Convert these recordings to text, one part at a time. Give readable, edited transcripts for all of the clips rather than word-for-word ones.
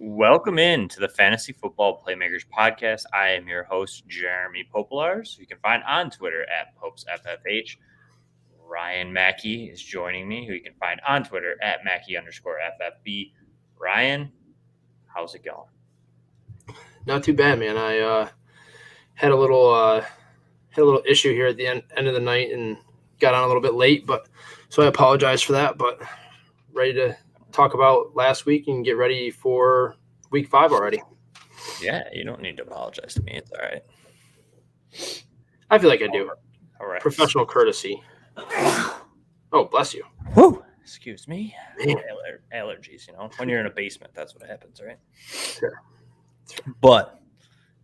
Welcome in to the Fantasy Football Playmakers podcast. I am your host, Jeremy Popolars. You can find on Twitter at PopesFFH. Ryan Mackey is joining me, who you can find on Twitter at Mackey_FFB. Ryan, how's it going? Not too bad, man. I had a little issue here at the end of the night and got on a little bit late, so I apologize for that. But ready to talk about last week and get ready for week 5 already. Yeah, you don't need to apologize to me. It's all right. I feel like I do. All right. Professional courtesy. Oh, bless you. Whew. Excuse me. Allergies, when you're in a basement, that's what happens, right? Sure. But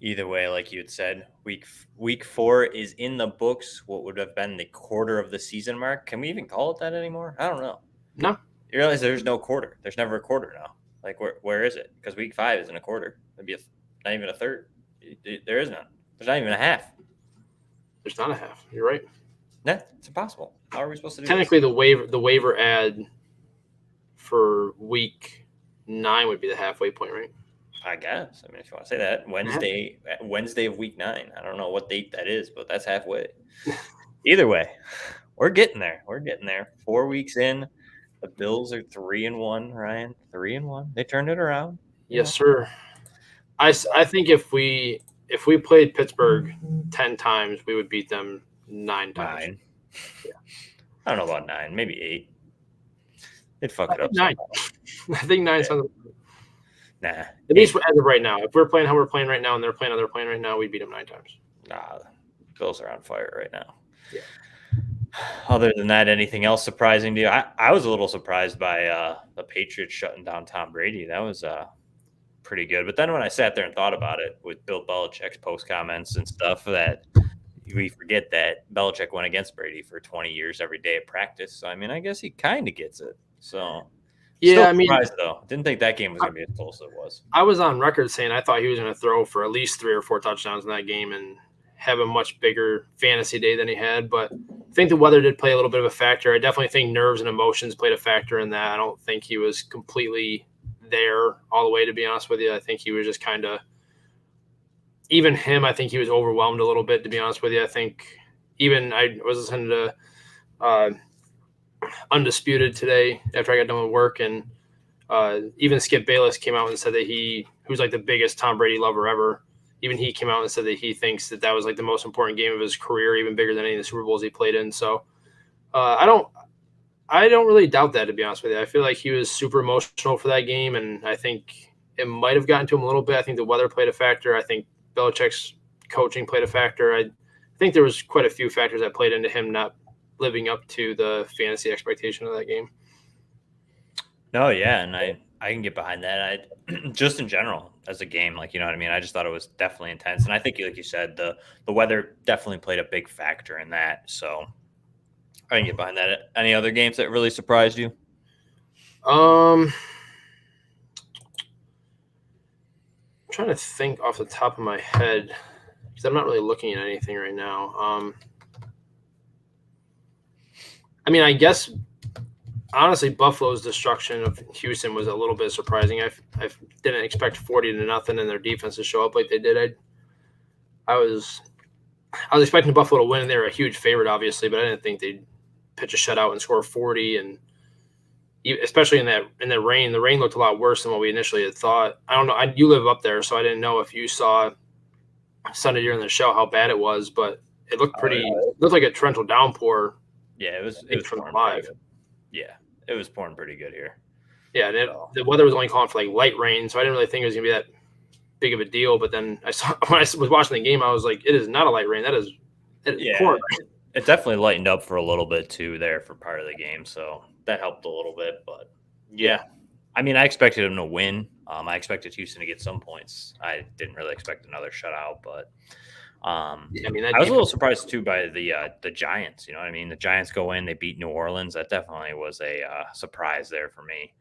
either way, like you had said, week 4 is in the books. What would have been the quarter of the season mark? Can we even call it that anymore? I don't know. No. You realize there's no quarter. There's never a quarter now. Like, where is it? Because week 5 isn't a quarter. It'd be not even a third. There is none. There's not even a half. There's not a half. You're right. Yeah, it's impossible. How are we supposed to do Technically, this? the waiver ad for week 9 would be the halfway point, right? I guess. I mean, if you want to say that, Wednesday of week 9. I don't know what date that is, but that's halfway. Either way, we're getting there. 4 weeks in. The Bills are 3-1, Ryan. 3-1. They turned it around. Yes, sir. I think if we played Pittsburgh 10 times, we would beat them 9 times. 9. Yeah. I don't know about 9, maybe 8. They'd fuck it up. 9. I think 9 sounds. Nah. At least as of right now. If we're playing how we're playing right now and they're playing how they're playing right now, we'd beat them 9 times. Nah, Bills are on fire right now. Yeah. Other than that, anything else surprising to you? I was a little surprised by the Patriots shutting down Tom Brady. That was pretty good. But then when I sat there and thought about it with Bill Belichick's post comments and stuff, that we forget that Belichick went against Brady for 20 years every day at practice. So, I mean, I guess he kind of gets it. So, yeah, still surprised, though. Didn't think that game was going to be as close as it was. I was on record saying I thought he was going to throw for at least 3 or 4 touchdowns in that game and have a much bigger fantasy day than he had. But I think the weather did play a little bit of a factor. I definitely think nerves and emotions played a factor in that. I don't think he was completely there all the way, to be honest with you. I think he was just kind of – even him, I think he was overwhelmed a little bit, to be honest with you. I think even I was listening to Undisputed today after I got done with work, and even Skip Bayless came out and said that who's like the biggest Tom Brady lover ever. Even he came out and said that he thinks that was like the most important game of his career, even bigger than any of the Super Bowls he played in. So I don't really doubt that, to be honest with you. I feel like he was super emotional for that game, and I think it might have gotten to him a little bit. I think the weather played a factor. I think Belichick's coaching played a factor. I think there was quite a few factors that played into him not living up to the fantasy expectation of that game. No, yeah, and I can get behind that. Just in general as a game, like, you know what I mean? I just thought it was definitely intense. And I think, like you said, the weather definitely played a big factor in that. So I can get behind that. Any other games that really surprised you? I'm trying to think off the top of my head because I'm not really looking at anything right now. I mean, I guess honestly, Buffalo's destruction of Houston was a little bit surprising. I didn't expect 40-0 and their defense to show up like they did. I was expecting Buffalo to win, and they were a huge favorite, obviously, but I didn't think they'd pitch a shutout and score 40. And especially in that rain, the rain looked a lot worse than what we initially had thought. I don't know. You live up there, so I didn't know if you saw Sunday during the show how bad it was, but it looked pretty. It looked like a torrential downpour. Yeah, it was from live. Yeah, it was pouring pretty good here. Yeah, and the weather was only calling for like light rain, so I didn't really think it was gonna be that big of a deal. But then when I was watching the game, I was like, it is not a light rain. It is pouring. It definitely lightened up for a little bit too there for part of the game, so that helped a little bit. But yeah, I mean, I expected them to win. I expected Houston to get some points. I didn't really expect another shutout, but. I was a little surprised too by the Giants. You know what I mean? The Giants go in, they beat New Orleans. That definitely was a surprise there for me.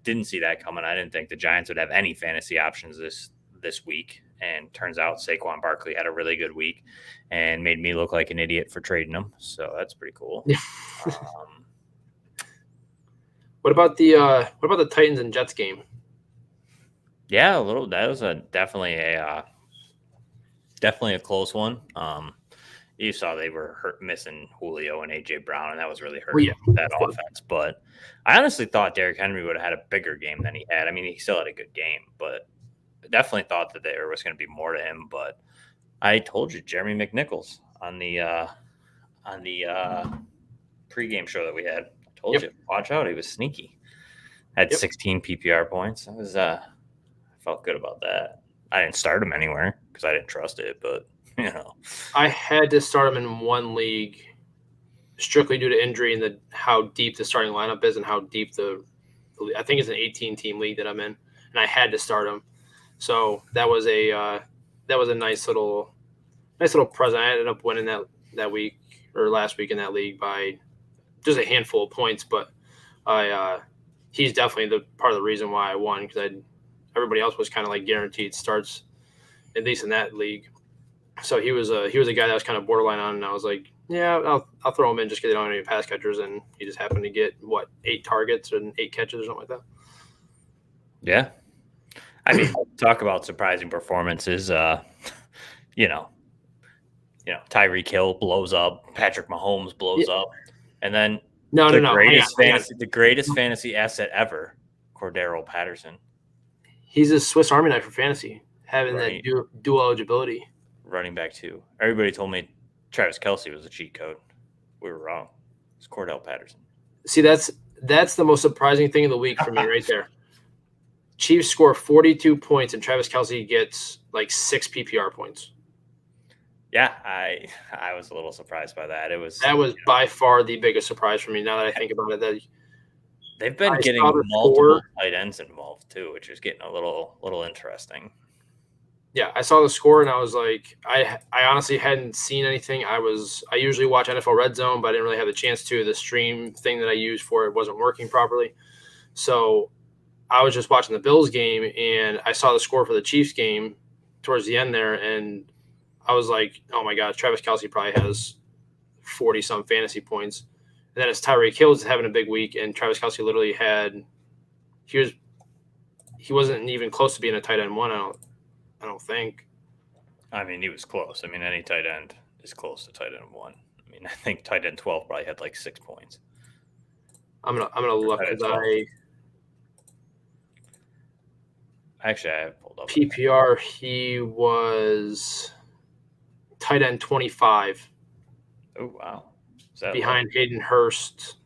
Didn't see that coming. I didn't think the Giants would have any fantasy options this week. And turns out Saquon Barkley had a really good week and made me look like an idiot for trading him. So that's pretty cool. What about the Titans and Jets game? Yeah, a little. That was definitely a close one. You saw they were missing Julio and AJ Brown, and that was really hurting that offense. But I honestly thought Derrick Henry would have had a bigger game than he had. I mean, he still had a good game, but I definitely thought that there was going to be more to him. But I told you, Jeremy McNichols on the pregame show that we had. I told you, watch out, he was sneaky. Had 16 PPR points. I felt good about that. I didn't start him anywhere because I didn't trust it, but I had to start him in one league strictly due to injury and how deep the starting lineup is and how deep I think it's an 18-team league that I'm in, and I had to start him. So that was a nice little present. I ended up winning that week or last week in that league by just a handful of points, but he's definitely the part of the reason why I won, because everybody else was kind of like guaranteed starts, at least in that league. So he was a guy that was kind of borderline on, and I was like, yeah, I'll throw him in just because they don't have any pass catchers, and he just happened to get 8 targets and 8 catches or something like that. Yeah, I mean, talk about surprising performances. Tyreek Hill blows up, Patrick Mahomes blows up, and then the greatest fantasy asset ever, Cordero Patterson. He's a Swiss Army knife for fantasy, having that dual eligibility. Running back too. Everybody told me Travis Kelce was a cheat code. We were wrong. It's Cordell Patterson. See, that's the most surprising thing of the week for me right there. Chiefs score 42 points, and Travis Kelce gets like 6 PPR points. Yeah, I was a little surprised by that. That was by far the biggest surprise for me. Now that I think about it, they've been getting multiple tight ends involved too, which is getting a little interesting. Yeah, I saw the score and I was like, I honestly hadn't seen anything. I usually watch NFL Red Zone, but I didn't really have the chance to. The stream thing that I used for it wasn't working properly. So I was just watching the Bills game, and I saw the score for the Chiefs game towards the end there, and I was like, oh my God, Travis Kelce probably has 40-some fantasy points. And then it's Tyreek Hill having a big week, and Travis Kelce literally he wasn't even close to being a tight end 1, I don't think. I mean, he was close. I mean, any tight end is close to tight end 1. I mean, I think tight end 12 probably had like 6 points. I'm gonna look because actually I have pulled up PPR. He was tight end 25. Oh wow! Behind Hayden Hurst,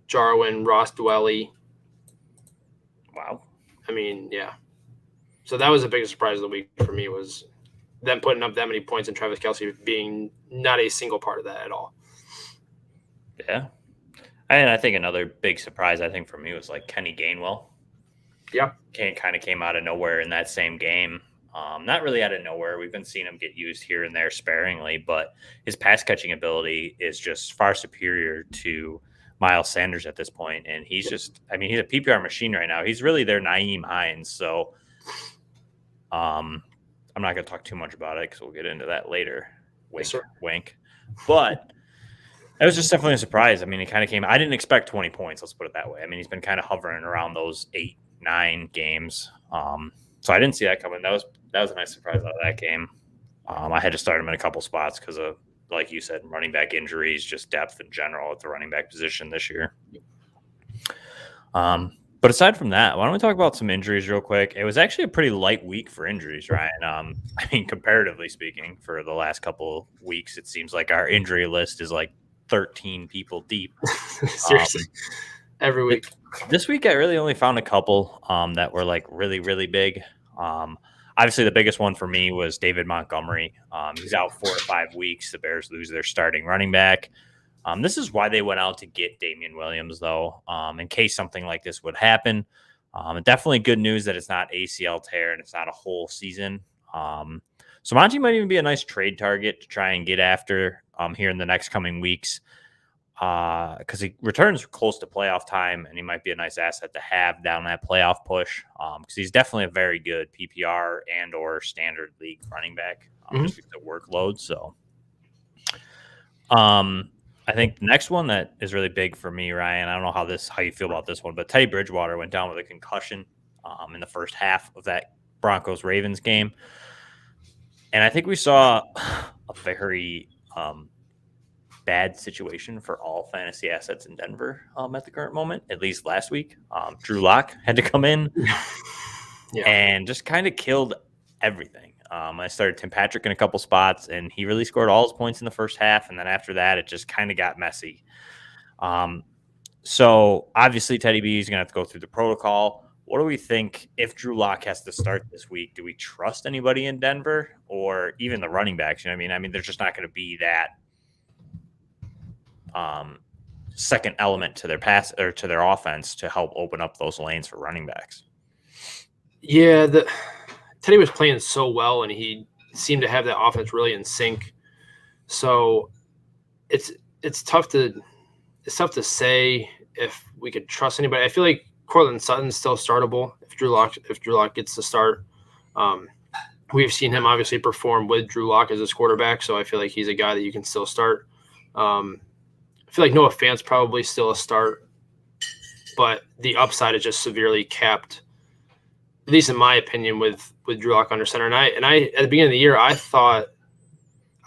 Jarwin, Ross Dwelly. Wow. I mean, yeah. So that was the biggest surprise of the week for me, was them putting up that many points and Travis Kelce being not a single part of that at all. Yeah. And I think another big surprise, I think, for me was like Kenny Gainwell. Yeah. Kind of came out of nowhere in that same game. Not really out of nowhere. We've been seeing him get used here and there sparingly, but his pass catching ability is just far superior to Miles Sanders at this point. And he's he's a PPR machine right now. He's really their Nyheim Hines. So I'm not going to talk too much about it because we'll get into that later. Wink, wink. But it was just definitely a surprise. I mean, it kind of came. I didn't expect 20 points. Let's put it that way. I mean, he's been kind of hovering around those 8-9 games. So I didn't see that coming. That was a nice surprise out of that game. I had to start him in a couple spots because of, like you said, running back injuries, just depth in general at the running back position this year. But aside from that, why don't we talk about some injuries real quick? It was actually a pretty light week for injuries, Ryan. I mean, comparatively speaking, for the last couple of weeks, it seems like our injury list is like 13 people deep. Seriously. Every week. This week, I really only found a couple that were like really, really big. Obviously, the biggest one for me was David Montgomery. He's out 4 to 5 weeks. The Bears lose their starting running back. This is why they went out to get Damien Williams, though, in case something like this would happen. Definitely good news that it's not ACL tear and it's not a whole season. So Monty might even be a nice trade target to try and get after here in the next coming weeks, because he returns close to playoff time, and he might be a nice asset to have down that playoff push, because he's definitely a very good PPR and or standard league running back, just because of workload. So I think the next one that is really big for me, Ryan, I don't know how you feel about this one, but Teddy Bridgewater went down with a concussion. in the first half of that Broncos-Ravens game. And I think we saw a very bad situation for all fantasy assets in Denver at the current moment, at least last week. Drew Lock had to come in and just kind of killed everything. I started Tim Patrick in a couple spots, and he really scored all his points in the first half. And then after that, it just kind of got messy. So obviously Teddy B is going to have to go through the protocol. What do we think if Drew Lock has to start this week? Do we trust anybody in Denver or even the running backs? You know what I mean? There's just not going to be that second element to their pass or to their offense to help open up those lanes for running backs. Yeah, Teddy was playing so well, and he seemed to have that offense really in sync. So it's tough to say if we could trust anybody. I feel like Cortland Sutton's still startable if Drew Lock gets to start. We've seen him obviously perform with Drew Lock as his quarterback, so I feel like he's a guy that you can still start. I feel like Noah Fant's probably still a start, but the upside is just severely capped, at least in my opinion, with Drew Lock under center. And I at the beginning of the year, I thought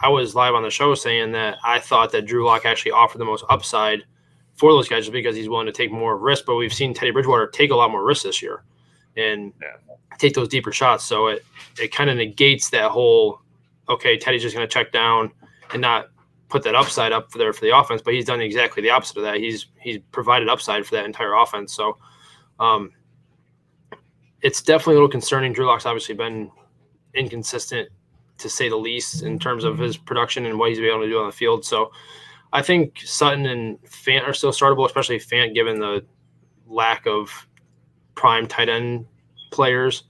I was live on the show saying that I thought that Drew Lock actually offered the most upside for those guys just because he's willing to take more risk. But we've seen Teddy Bridgewater take a lot more risks this year and take those deeper shots. So it kind of negates that whole, okay, Teddy's just going to check down and not put that upside up there for the offense. But he's done exactly the opposite of that. He's provided upside for that entire offense. So it's definitely a little concerning. Drew Lock's obviously been inconsistent, to say the least, in terms of his production and what he's been able to do on the field. So I think Sutton and Fant are still startable, especially Fant, given the lack of prime tight end players.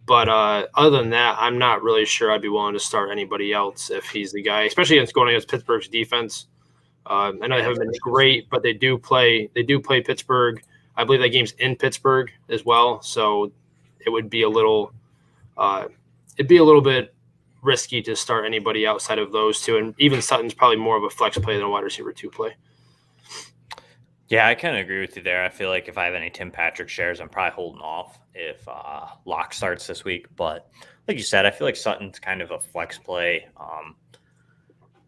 But other than that, I'm not really sure I'd be willing to start anybody else if he's the guy, especially going against Pittsburgh's defense. I know they haven't been great, but they do play Pittsburgh. I believe that game's in Pittsburgh as well, so it would be a little bit risky to start anybody outside of those two. And even Sutton's probably more of a flex play than a wide receiver 2 play. Yeah, I kind of agree with you there. I feel like if I have any Tim Patrick shares, I'm probably holding off if Locke starts this week. But like you said, I feel like Sutton's kind of a flex play.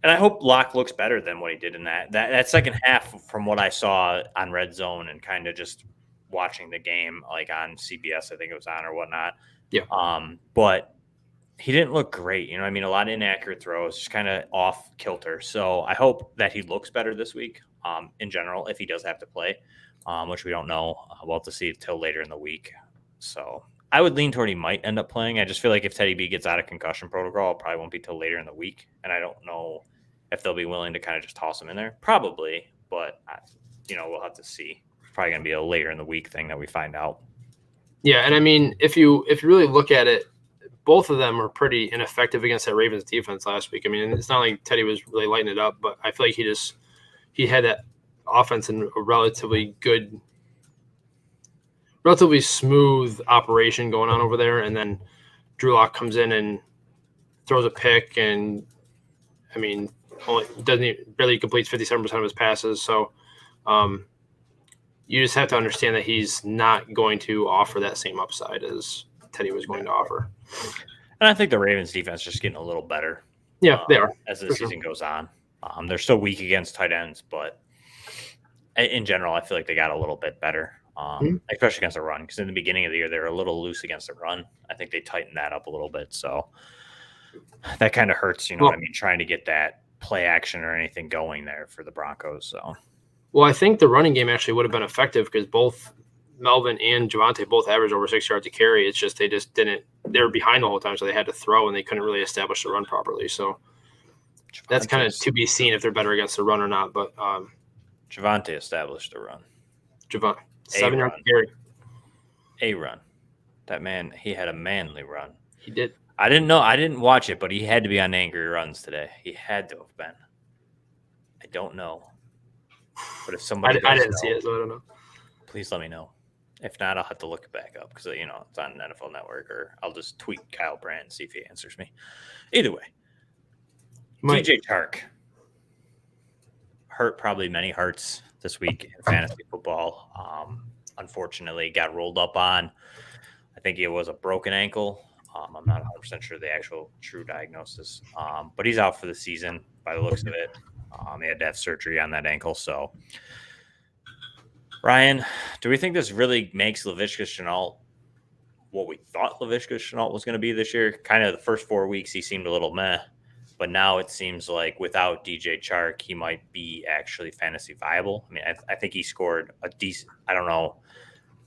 And I hope Locke looks better than what he did in that second half from what I saw on Red Zone and kind of just watching the game, like on CBS, I think it was on or whatnot. Yeah. But he didn't look great. You know what I mean? A lot of inaccurate throws, just kind of off kilter. So I hope that he looks better this week in general if he does have to play, which we don't know. We'll have to see till later in the week. So I would lean toward he might end up playing. I just feel like if Teddy B gets out of concussion protocol, it probably won't be till later in the week. And I don't know if they'll be willing to kind of just toss him in there. Probably, but we'll have to see. It's probably going to be a later in the week thing that we find out. Yeah, and I mean, if you really look at it, both of them were pretty ineffective against that Ravens defense last week. I mean, it's not like Teddy was really lighting it up, but I feel like he had that offense in a relatively smooth operation going on over there. And then Drew Lock comes in and throws a pick, and I mean, barely completes 57% of his passes. So you just have to understand that he's not going to offer that same upside as Teddy was going to offer. And I think the Ravens defense is just getting a little better. Yeah, they are. As the season goes on. They're still weak against tight ends, but in general, I feel like they got a little bit better, especially against the run. Because in the beginning of the year, they were a little loose against the run. I think they tightened that up a little bit. So that kind of hurts, what I mean, trying to get that play action or anything going there for the Broncos. So, well, I think the running game actually would have been effective because both Melvin and Javonte both averaged over 6 yards a carry. It's just they were behind the whole time, so they had to throw, and they couldn't really establish the run properly. So that's kind of to be seen if they're better against the run or not. But Javonte established the run. 7 yards a carry. A run. That man, he had a manly run. He did. I didn't know. I didn't watch it, but he had to be on angry runs today. He had to have been. I don't know. But if somebody I didn't see it, so I don't know. Please let me know. If not, I'll have to look it back up because, it's on NFL Network, or I'll just tweet Kyle Brandt and see if he answers me. Either way, DJ Chark hurt probably many hearts this week in fantasy football. Unfortunately, got rolled up on think it was a broken ankle. I'm not 100% sure the actual true diagnosis, but he's out for the season by the looks of it. He had to have surgery on that ankle. So, Ryan, do we think this really makes Laviska Shenault what we thought Laviska Shenault was going to be this year? Kind of the first 4 weeks, he seemed a little meh, but now it seems like without DJ Chark, he might be actually fantasy viable. I mean, I think he scored a decent, I don't know.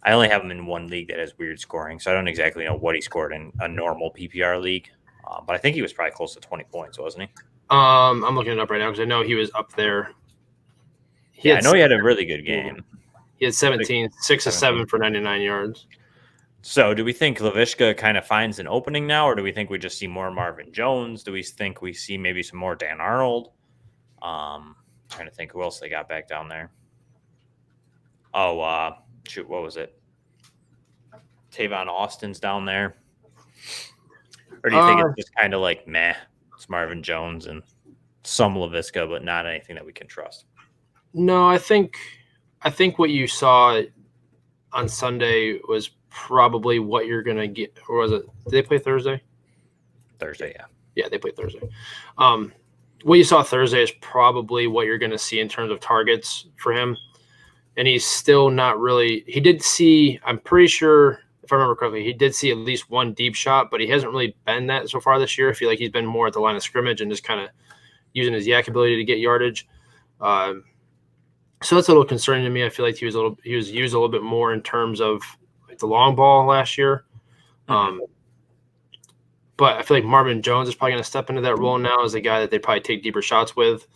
I only have him in one league that has weird scoring, so I don't exactly know what he scored in a normal PPR league. But I think he was probably close to 20 points, wasn't he? I'm looking it up right now because I know he was up there. I know he had a really good game. He had 17, 6 of 7 for 99 yards. So do we think Laviska kind of finds an opening now, or do we think we just see more Marvin Jones? Do we think we see maybe some more Dan Arnold? Trying to think who else they got back down there. Oh, shoot, what was it? Tavon Austin's down there. Or do you think it's just kind of like meh? It's Marvin Jones and some Laviska, but not anything that we can trust. No, I think what you saw on Sunday was probably what you're gonna get. Or was it? Did they play Thursday? Thursday, yeah. Yeah, they played Thursday. What you saw Thursday is probably what you're gonna see in terms of targets for him. And he's still not really. He did see. I'm pretty sure, if I remember correctly, he did see at least one deep shot, but he hasn't really been that so far this year. I feel like he's been more at the line of scrimmage and just kind of using his yak ability to get yardage. So that's a little concerning to me. I feel like he was used a little bit more in terms of like the long ball last year. But I feel like Marvin Jones is probably going to step into that role now as a guy that they probably take deeper shots with.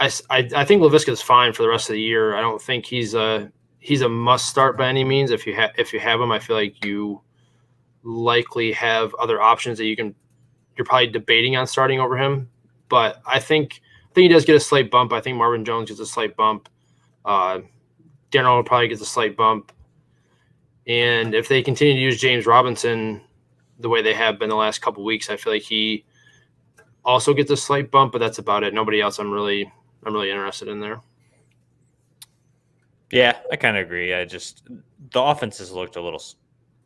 I think Laviska is fine for the rest of the year. I don't think he's a must start by any means. If you have him, I feel like you likely have other options that you're probably debating on starting over him. But I think he does get a slight bump. I think Marvin Jones gets a slight bump. Darnold probably gets a slight bump. And if they continue to use James Robinson the way they have been the last couple of weeks, I feel like he also gets a slight bump, but that's about it. Nobody else I'm really interested in there. Yeah, I kind of agree. The offense has looked a little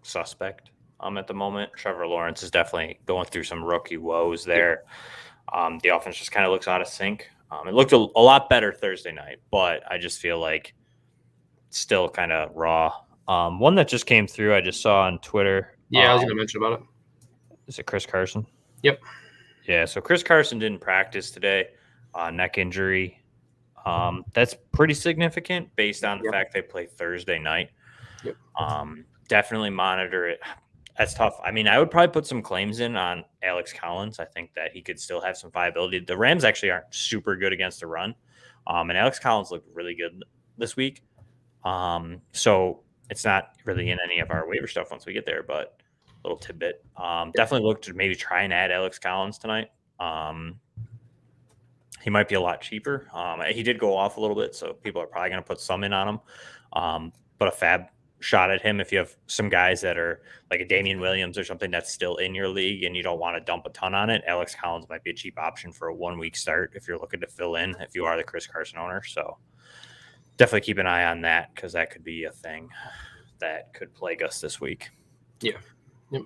suspect at the moment. Trevor Lawrence is definitely going through some rookie woes there. The offense just kind of looks out of sync. It looked a lot better Thursday night, but I just feel like it's still kind of raw. One that just came through, I just saw on Twitter. Yeah, I was going to mention about it. Is it Chris Carson? Yep. Yeah, so Chris Carson didn't practice today, neck injury. That's pretty significant based on the fact they play Thursday night. Yep. Definitely monitor it. That's tough. I mean, I would probably put some claims in on Alex Collins. I think that he could still have some viability. The Rams actually aren't super good against the run. And Alex Collins looked really good this week. So it's not really in any of our waiver stuff once we get there, but a little tidbit. Definitely look to maybe try and add Alex Collins tonight. He might be a lot cheaper. He did go off a little bit, so people are probably going to put some in on him. But a fab shot at him if you have some guys that are like a Damien Williams or something that's still in your league and you don't want to dump a ton on it. Alex Collins might be a cheap option for a 1 week start if you're looking to fill in, if you are the Chris Carson owner. So definitely keep an eye on that because that could be a thing that could plague us this week. Yeah. Yep.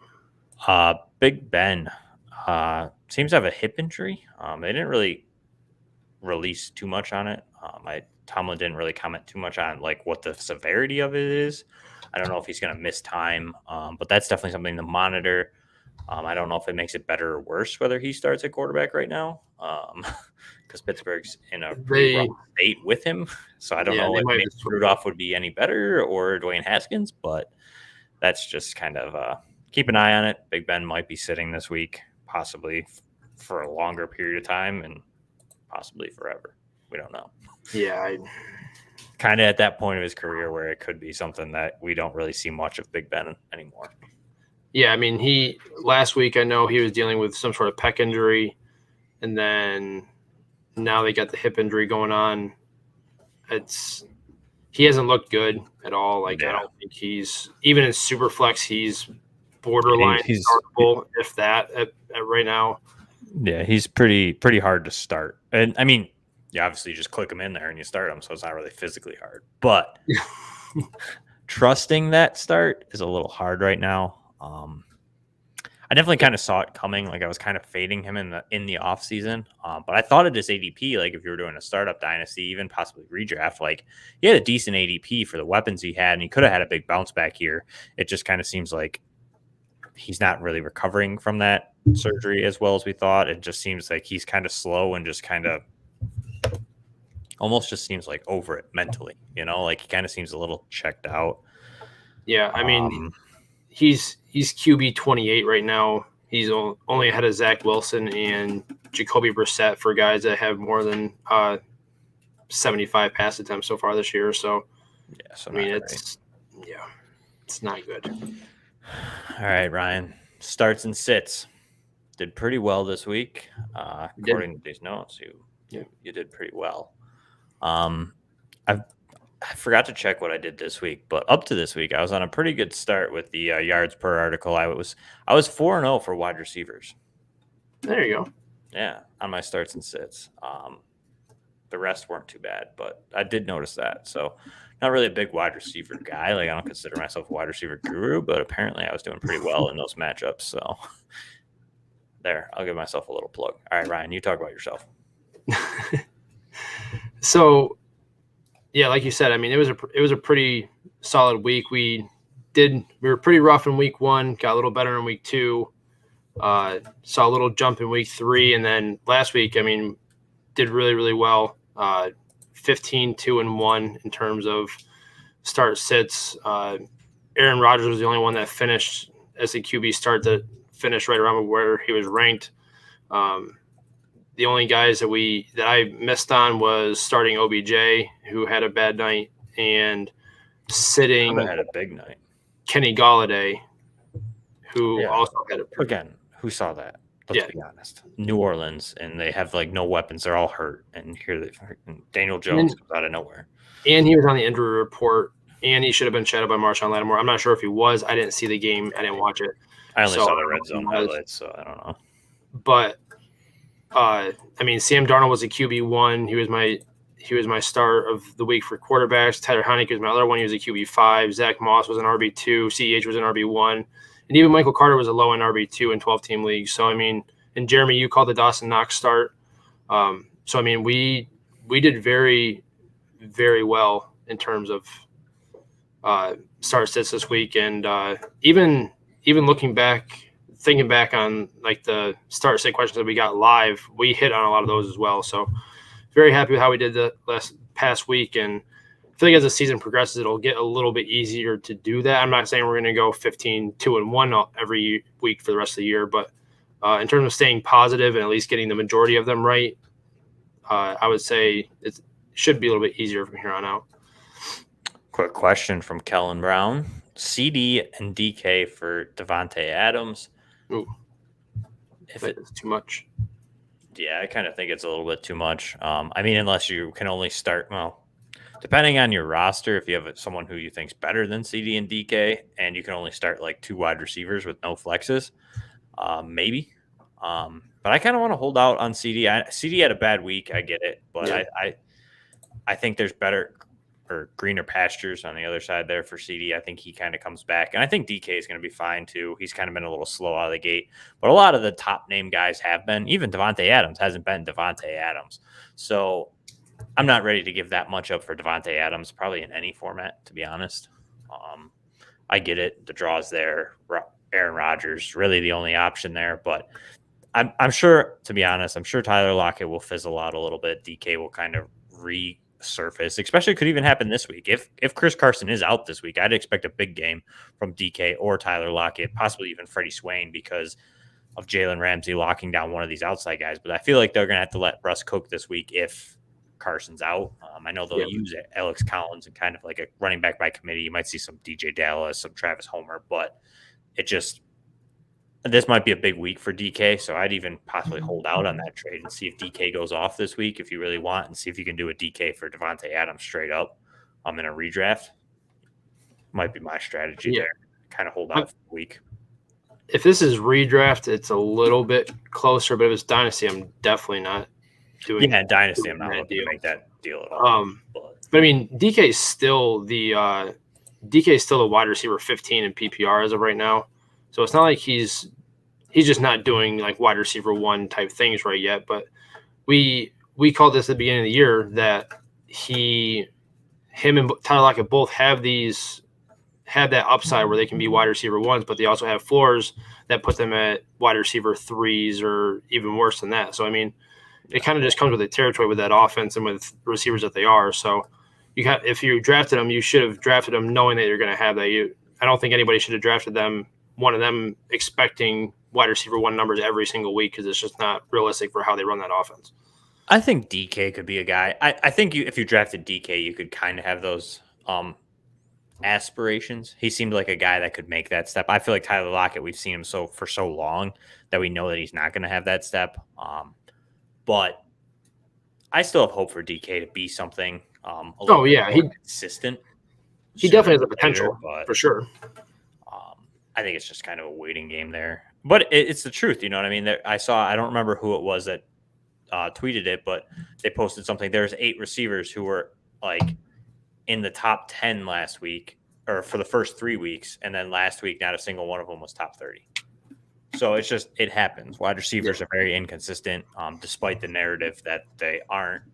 Big Ben seems to have a hip injury. They didn't really release too much on it. Tomlin didn't really comment too much on like what the severity of it is. I don't know if he's going to miss time, but that's definitely something to monitor. I don't know if it makes it better or worse whether he starts at quarterback right now because Pittsburgh's in a pretty rough state with him. So I don't know if maybe Rudolph would be any better or Dwayne Haskins, but that's just kind of keep an eye on it. Big Ben might be sitting this week, possibly for a longer period of time and possibly forever. We don't know. Yeah. Kind of at that point of his career where it could be something that we don't really see much of Big Ben anymore. Yeah, I mean, last week I know he was dealing with some sort of pec injury, and then now they got the hip injury going on. He hasn't looked good at all. Like I don't think he's even in Superflex. He's borderline startable, if that at right now. Yeah, he's pretty hard to start, and I mean, obviously you just click him in there and you start him, so it's not really physically hard. But trusting that start is a little hard right now. I definitely kind of saw it coming. Like I was kind of fading him in the off season, but I thought at his ADP, like if you were doing a startup dynasty, even possibly redraft, like he had a decent ADP for the weapons he had, and he could have had a big bounce back here. It just kind of seems like he's not really recovering from that surgery as well as we thought. It just seems like he's kind of slow and just kind of almost just seems like over it mentally. Like he kind of seems a little checked out. Yeah, I mean. He's QB 28 right now. He's only ahead of Zach Wilson and Jacoby Brissett for guys that have more than 75 pass attempts so far this year. So, I mean, it's not good. All right, Ryan. Starts and sits. Did pretty well this week. According to these notes, you did pretty well. I forgot to check what I did this week, but up to this week, I was on a pretty good start with the yards per article. I was 4-0 for wide receivers. There you go. Yeah, on my starts and sits. The rest weren't too bad, but I did notice that. So, not really a big wide receiver guy. Like I don't consider myself a wide receiver guru, but apparently I was doing pretty well in those matchups. So, there, I'll give myself a little plug. All right, Ryan, you talk about yourself. So. Yeah, like you said, I mean, it was a pretty solid week. We were pretty rough in week 1, got a little better in week 2, saw a little jump in week 3, and then last week, I mean, did really, really well. 15-2-1 in terms of start sits. Aaron Rodgers was the only one that finished as a QB start that finished right around where he was ranked. The only guys that I missed on was starting OBJ, who had a bad night, and sitting had a big night. Kenny Golladay, who also had a again. Who saw that? Let's be honest. New Orleans, and they have like no weapons. They're all hurt, and here Daniel Jones comes out of nowhere. And he was on the injury report, and he should have been shadowed by Marshawn Lattimore. I'm not sure if he was. I didn't see the game. I didn't watch it. I only saw the red zone highlights, so I don't know. But. I mean, Sam Darnold was a QB1. He was my start of the week for quarterbacks. Tyler Heinicke was my other one. He was a QB5. Zach Moss was an RB2. CEH was an RB1. And even Michael Carter was a low-end RB2 in 12-team leagues. So, I mean, and Jeremy, you called the Dawson Knox start. So, I mean, we did very, very well in terms of start sits this week. And even looking back, thinking back on like the start sit questions that we got live, we hit on a lot of those as well. So very happy with how we did the past week. And I feel like as the season progresses, it'll get a little bit easier to do that. I'm not saying we're going to go 15-2-1 every week for the rest of the year, but in terms of staying positive and at least getting the majority of them right, I would say it should be a little bit easier from here on out. Quick question from Kellen Brown. CD and DK for Devontae Adams. Ooh, if it's too much. Yeah, I kind of think it's a little bit too much. I mean, unless you can only start, well, depending on your roster, if you have someone who you think's better than CD and DK, and you can only start like 2 wide receivers with no flexes, maybe. But I kind of want to hold out on CD. CD had a bad week, I get it, but yeah. I think there's better or greener pastures on the other side there for CD. I think he kind of comes back. And I think DK is going to be fine too. He's kind of been a little slow out of the gate. But a lot of the top name guys have been. Even Devontae Adams hasn't been Devontae Adams. So I'm not ready to give that much up for Devontae Adams, probably in any format, to be honest. I get it. The draw's there. Aaron Rodgers, really the only option there. But I'm sure, to be honest, I'm sure Tyler Lockett will fizzle out a little bit. DK will kind of resurface, especially could even happen this week. If Chris Carson is out this week, I'd expect a big game from DK or Tyler Lockett, possibly even Freddie Swain because of Jalen Ramsey locking down one of these outside guys. But I feel like they're going to have to let Russ cook this week if Carson's out. I know they'll use Alex Collins and kind of like a running back by committee. You might see some DJ Dallas, some Travis Homer, but this might be a big week for DK, so I'd even possibly hold out on that trade and see if DK goes off this week if you really want, and see if you can do a DK for Devontae Adams straight up in a redraft. Might be my strategy there. Kind of hold out for a week. If this is redraft, it's a little bit closer, but if it's Dynasty, I'm definitely not doing Dynasty, I'm not looking to make that deal at all. But I mean, DK is still the DK is still a wide receiver 15 in PPR as of right now. So it's not like he's just not doing like wide receiver 1 type things right yet. But we called this at the beginning of the year that him and Tyler Lockett both have that upside where they can be wide receiver 1s, but they also have floors that put them at wide receiver 3s or even worse than that. So, I mean, it kind of just comes with the territory with that offense and with receivers that they are. So if you drafted them, you should have drafted them knowing that you're going to have that. I don't think anybody should have drafted one of them expecting wide receiver 1 numbers every single week because it's just not realistic for how they run that offense. I think DK could be a guy. I think if you drafted DK, you could kind of have those aspirations. He seemed like a guy that could make that step. I feel like Tyler Lockett, we've seen him for so long that we know that he's not going to have that step. But I still have hope for DK to be something. Consistent. He definitely has the potential, for sure. I think it's just kind of a waiting game there. But it's the truth, you know what I mean? I don't remember who it was that tweeted it, but they posted something. There's 8 receivers who were like in the top 10 last week or for the first 3 weeks. And then last week, not a single one of them was top 30. So it happens. Wide receivers are very inconsistent, despite the narrative that they aren't.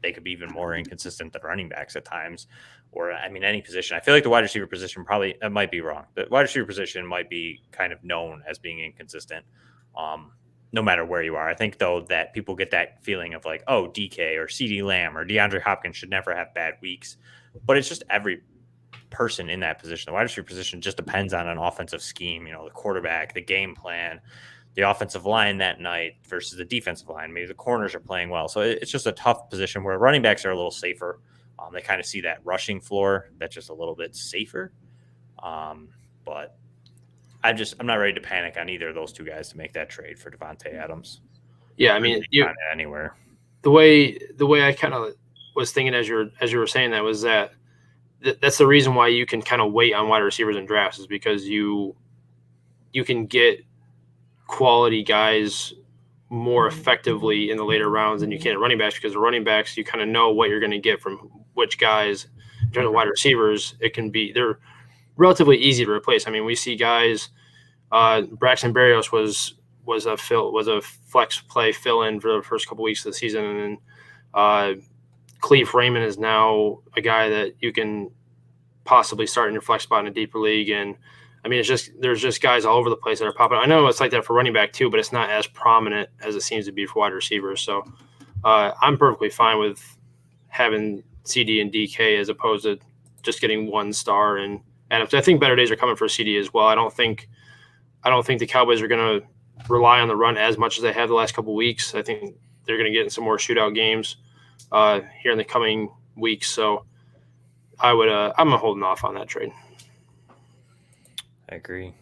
They could be even more inconsistent than running backs at times, or any position. I feel like the wide receiver position I might be wrong. The wide receiver position might be kind of known as being inconsistent, no matter where you are. I think though that people get that feeling of like, oh, DK or CeeDee Lamb or DeAndre Hopkins should never have bad weeks, but it's just every person in that position. The wide receiver position just depends on an offensive scheme, the quarterback, the game plan, the offensive line that night versus the defensive line. Maybe the corners are playing well. So it's just a tough position where running backs are a little safer. They kind of see that rushing floor that's just a little bit safer. But I'm not ready to panic on either of those 2 guys to make that trade for Devontae Adams. Yeah, anywhere. The way I kind of was thinking as you were saying that was that's the reason why you can kind of wait on wide receivers in drafts is because you can get quality guys more effectively in the later rounds than you can at running backs because the running backs, you kind of know what you're going to get from which guys. In terms of wide receivers, they're relatively easy to replace. We see guys, Braxton Berrios was a flex play fill-in for the first couple weeks of the season, and then Cleve Raymond is now a guy that you can possibly start in your flex spot in a deeper league. And there's just guys all over the place that are popping. I know it's like that for running back too, but it's not as prominent as it seems to be for wide receivers. So I'm perfectly fine with having CD and DK as opposed to just getting 1 star. And I think better days are coming for CD as well. I don't think the Cowboys are going to rely on the run as much as they have the last couple of weeks. I think they're going to get in some more shootout games here in the coming weeks. So I'm holding off on that trade. I agree.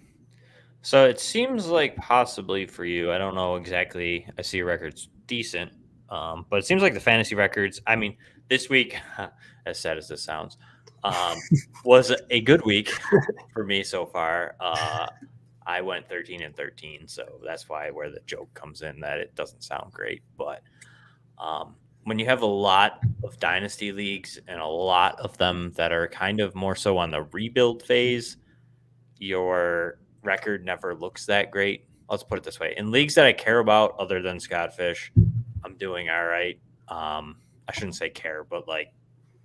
So it seems like possibly for you, I don't know exactly. I see your record's decent, but it seems like the fantasy records. This week, as sad as this sounds, was a good week for me so far. I went 13-13, so that's where the joke comes in that it doesn't sound great. But when you have a lot of dynasty leagues and a lot of them that are kind of more so on the rebuild phase, your record never looks that great. Let's put it this way. In leagues that I care about other than Scottfish, I'm doing all right. I shouldn't say care, but like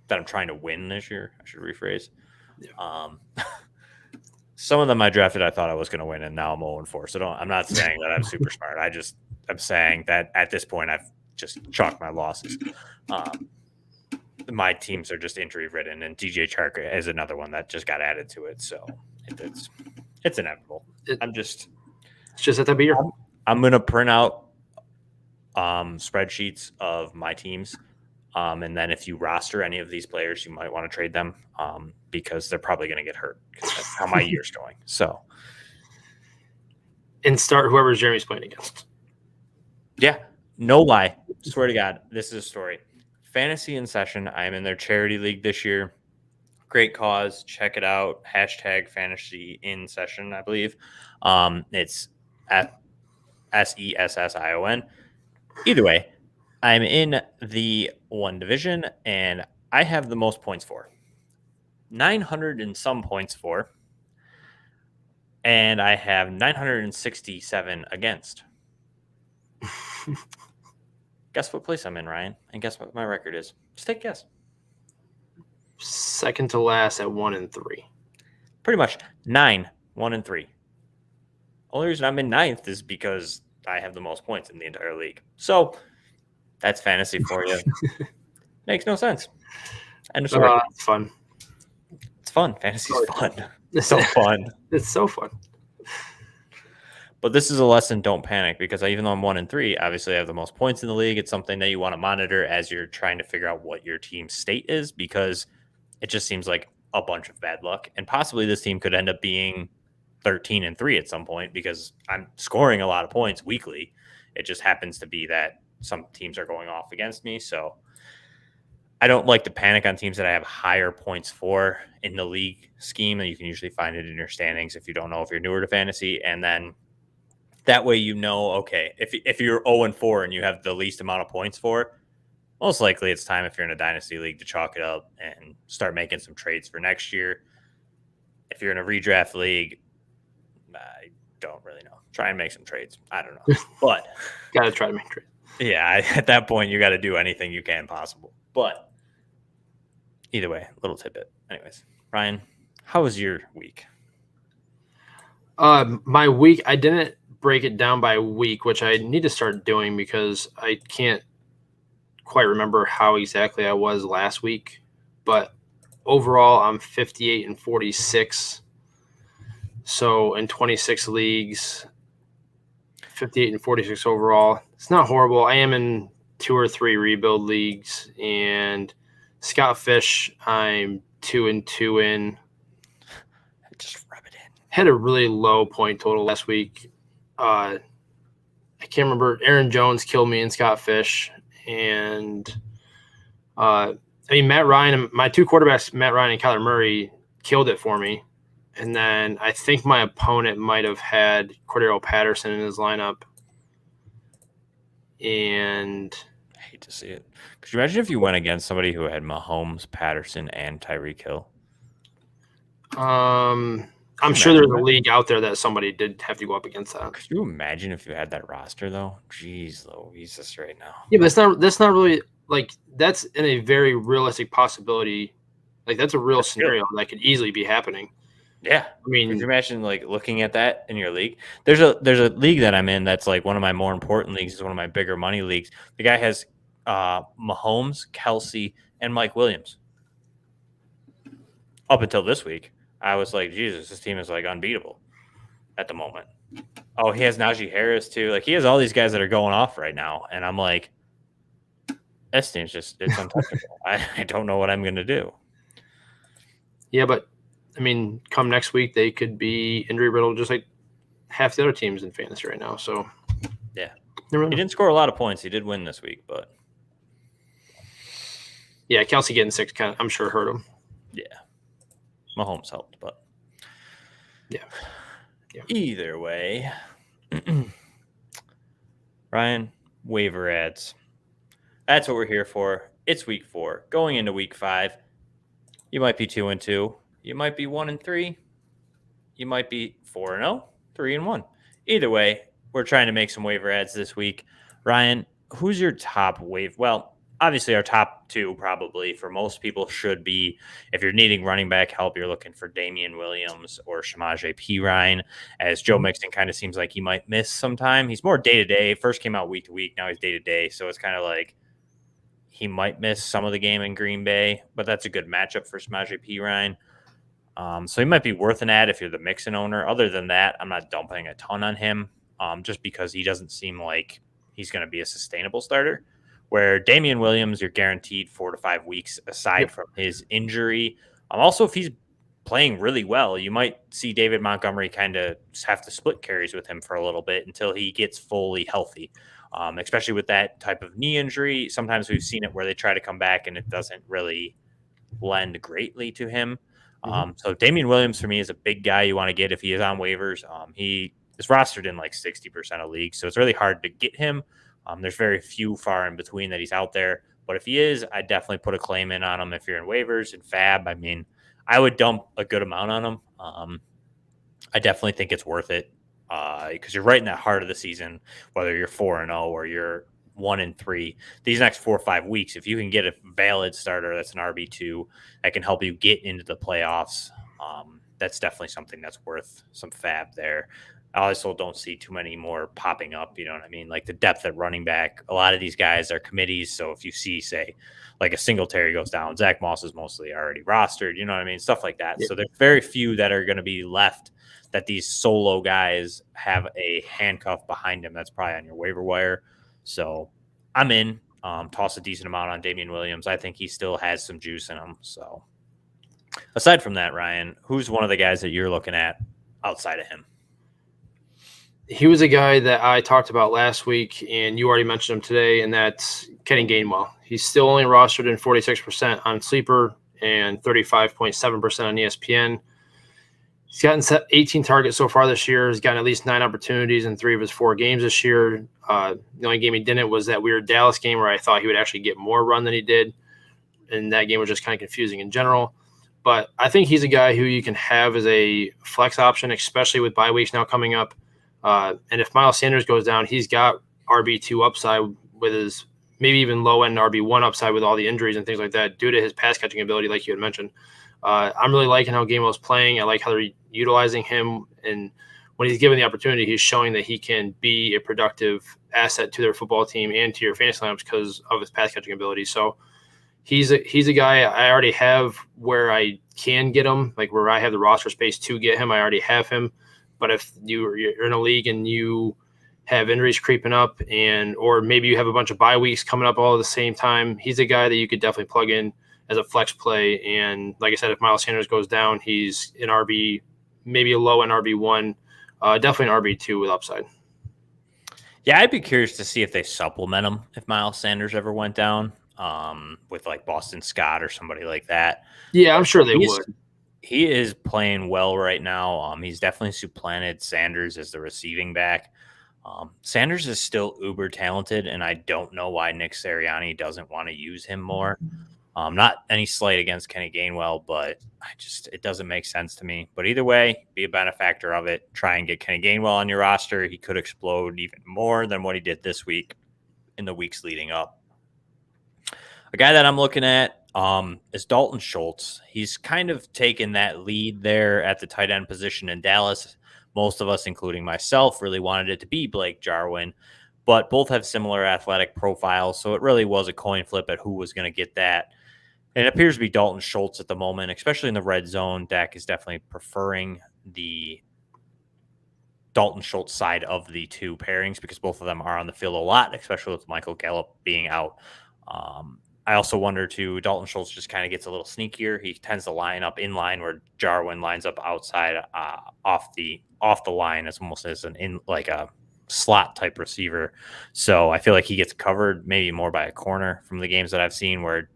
that I'm trying to win this year. I should rephrase. Yeah. Some of them I drafted, I thought I was going to win, and now I'm 0-4. So I'm not saying that I'm super smart. I'm saying that at this point I've just chalked my losses. My teams are just injury ridden, and DJ Chark is another one that just got added to it. So it's inevitable. It's just that time of year. I'm going to print out spreadsheets of my teams. And then if you roster any of these players, you might want to trade them because they're probably going to get hurt because that's how my year's going. So, and start whoever Jeremy's playing against. Yeah, no lie. Swear to God, this is a story. Fantasy in Session. I am in their charity league this year. Great cause. Check it out. # Fantasy in Session, I believe. It's at SESSION. Either way, I'm in the one division, and I have the most points for. 900 and some points for, and I have 967 against. Guess what place I'm in, Ryan? And guess what my record is? Just take a guess. Second to last at 1-3. Pretty much 9, 1-3. Only reason I'm in 9th is because I have the most points in the entire league. So that's fantasy for you. Makes no sense. End of story. It's fun. It's fun. Fantasy's fun. It's so fun. It's so fun. But this is a lesson. Don't panic, because even though I'm 1-3, obviously I have the most points in the league. It's something that you want to monitor as you're trying to figure out what your team's state is, because it just seems like a bunch of bad luck. And possibly this team could end up being 13-3 at some point, because I'm scoring a lot of points weekly. It just happens to be that some teams are going off against me. So I don't like to panic on teams that I have higher points for in the league scheme. And you can usually find it in your standings if you don't know, if you're newer to fantasy. And then that way, okay, if you're 0-4 and you have the least amount of points for, most likely it's time, if you're in a dynasty league, to chalk it up and start making some trades for next year. If you're in a redraft league, I don't really know. Try and make some trades. I don't know. But got to try to make trades. Yeah, at that point, you got to do anything you can possible. But either way, little tidbit. Anyways, Ryan, how was your week? My week, I didn't break it down by week, which I need to start doing because I can't quite remember how exactly I was last week. But overall, I'm 58-46. So in 26 leagues, 58-46 overall. It's not horrible. I am in 2 or 3 rebuild leagues, and Scott Fish, I'm 2-2 in. Just rub it in. Had a really low point total last week. I can't remember. Aaron Jones killed me in Scott Fish, and Matt Ryan, my 2 quarterbacks, Matt Ryan and Kyler Murray, killed it for me. And then I think my opponent might have had Cordero Patterson in his lineup. And I hate to see it. Could you imagine if you went against somebody who had Mahomes, Patterson, and Tyreek Hill? I'm sure there's a league out there that somebody did have to go up against that. Could you imagine if you had that roster, though? Jeez Louise, right now. Yeah, but that's not really, like, that's in a very realistic possibility. Like, that's a real scenario that could easily be happening. Yeah. I mean, could you imagine, like, looking at that in your league? There's a league that I'm in that's, like, one of my more important leagues. It's one of my bigger money leagues. The guy has Mahomes, Kelsey, and Mike Williams. Up until this week, I was like, Jesus, this team is, like, unbeatable at the moment. Oh, he has Najee Harris, too. Like, he has all these guys that are going off right now. And I'm like, this team's just, it's untouchable. I don't know what I'm going to do. Yeah, but, I mean, come next week, they could be injury riddled just like half the other teams in fantasy right now. So, yeah. He didn't score a lot of points. He did win this week, but. Yeah, Kelsey getting 6 I'm sure hurt him. Yeah. Mahomes helped, but. Yeah. Either way. Ryan, waiver ads. That's what we're here for. It's week 4. Going into week 5, you might be 2-2. You might be 1-3. You might be 4-0, 3-1. Either way, we're trying to make some waiver ads this week. Ryan, who's your top waiver? Well, obviously our top 2 probably for most people should be, if you're needing running back help, you're looking for Damien Williams or Samaje Perine, as Joe Mixon kind of seems like he might miss sometime. He's more day-to-day. First came out week to week. Now he's day-to-day. So it's kind of like he might miss some of the game in Green Bay, but that's a good matchup for Samaje Perine. So he might be worth an ad if you're the Mixon owner. Other than that, I'm not dumping a ton on him just because he doesn't seem like he's going to be a sustainable starter. Where Damien Williams, you're guaranteed 4 to 5 weeks aside from his injury. Also, if he's playing really well, you might see David Montgomery kind of have to split carries with him for a little bit until he gets fully healthy, especially with that type of knee injury. Sometimes we've seen it where they try to come back and it doesn't really lend greatly to him. So Damien Williams for me is a big guy you want to get if he is on waivers. He is rostered in like 60% of leagues, so it's really hard to get him. There's very few far in between that he's out there. But if he is, I definitely put a claim in on him if you're in waivers and fab. I mean, I would dump a good amount on him. I definitely think it's worth it because you're right in that heart of the season, whether you're 4-0 or you're 1-3. These next 4 or 5 weeks, if you can get a valid starter that's an RB2 that can help you get into the playoffs, that's definitely something that's worth some fab there. I also don't see too many more popping up. You know what I mean? Like the depth at running back, a lot of these guys are committees. So if you see, say, like a Singletary goes down, Zach Moss is mostly already rostered. You know what I mean? Stuff like that. Yep. So there's very few that are going to be left that these solo guys have a handcuff behind him that's probably on your waiver wire. So I'm in. Toss a decent amount on Damien Williams. I think he still has some juice in him. So aside from that, Ryan, who's one of the guys that you're looking at outside of him? He was a guy that I talked about last week, and you already mentioned him today, and that's Kenny Gainwell. He's still only rostered in 46% on Sleeper and 35.7% on ESPN. He's gotten 18 targets so far this year. He's gotten at least 9 opportunities in 3 of his 4 games this year. The only game he didn't was that weird Dallas game where I thought he would actually get more run than he did, and that game was just kind of confusing in general. But I think he's a guy who you can have as a flex option, especially with bye weeks now coming up. And if Miles Sanders goes down, he's got RB2 upside with his maybe even low-end RB1 upside with all the injuries and things like that due to his pass-catching ability, like you had mentioned. I'm really liking how Gainwell's playing. I like how they're utilizing him. And when he's given the opportunity, he's showing that he can be a productive asset to their football team and to your fantasy lineups because of his pass-catching ability. So he's a guy I already have where I can get him, like where I have the roster space to get him. I already have him. But if you're in a league and you have injuries creeping up or maybe you have a bunch of bye weeks coming up all at the same time, he's a guy that you could definitely plug in as a flex play. And like I said, if Miles Sanders goes down, he's an RB, maybe a low end RB1, definitely an RB2 with upside. Yeah, I'd be curious to see if they supplement him if Miles Sanders ever went down with like Boston Scott or somebody like that. Yeah, I'm sure they would. He is playing well right now. He's definitely supplanted Sanders as the receiving back. Sanders is still uber talented, and I don't know why Nick Sirianni doesn't want to use him more. Not any slight against Kenny Gainwell, but it doesn't make sense to me. But either way, be a benefactor of it. Try and get Kenny Gainwell on your roster. He could explode even more than what he did this week in the weeks leading up. A guy that I'm looking at is Dalton Schultz. He's kind of taken that lead there at the tight end position in Dallas. Most of us, including myself, really wanted it to be Blake Jarwin, but both have similar athletic profiles, so it really was a coin flip at who was going to get that. And it appears to be Dalton Schultz at the moment, especially in the red zone. Dak is definitely preferring the Dalton Schultz side of the two pairings because both of them are on the field a lot, especially with Michael Gallup being out. I also wonder, too, Dalton Schultz just kind of gets a little sneakier. He tends to line up in line where Jarwin lines up outside off the line as almost as like a slot type receiver. So I feel like he gets covered maybe more by a corner from the games that I've seen where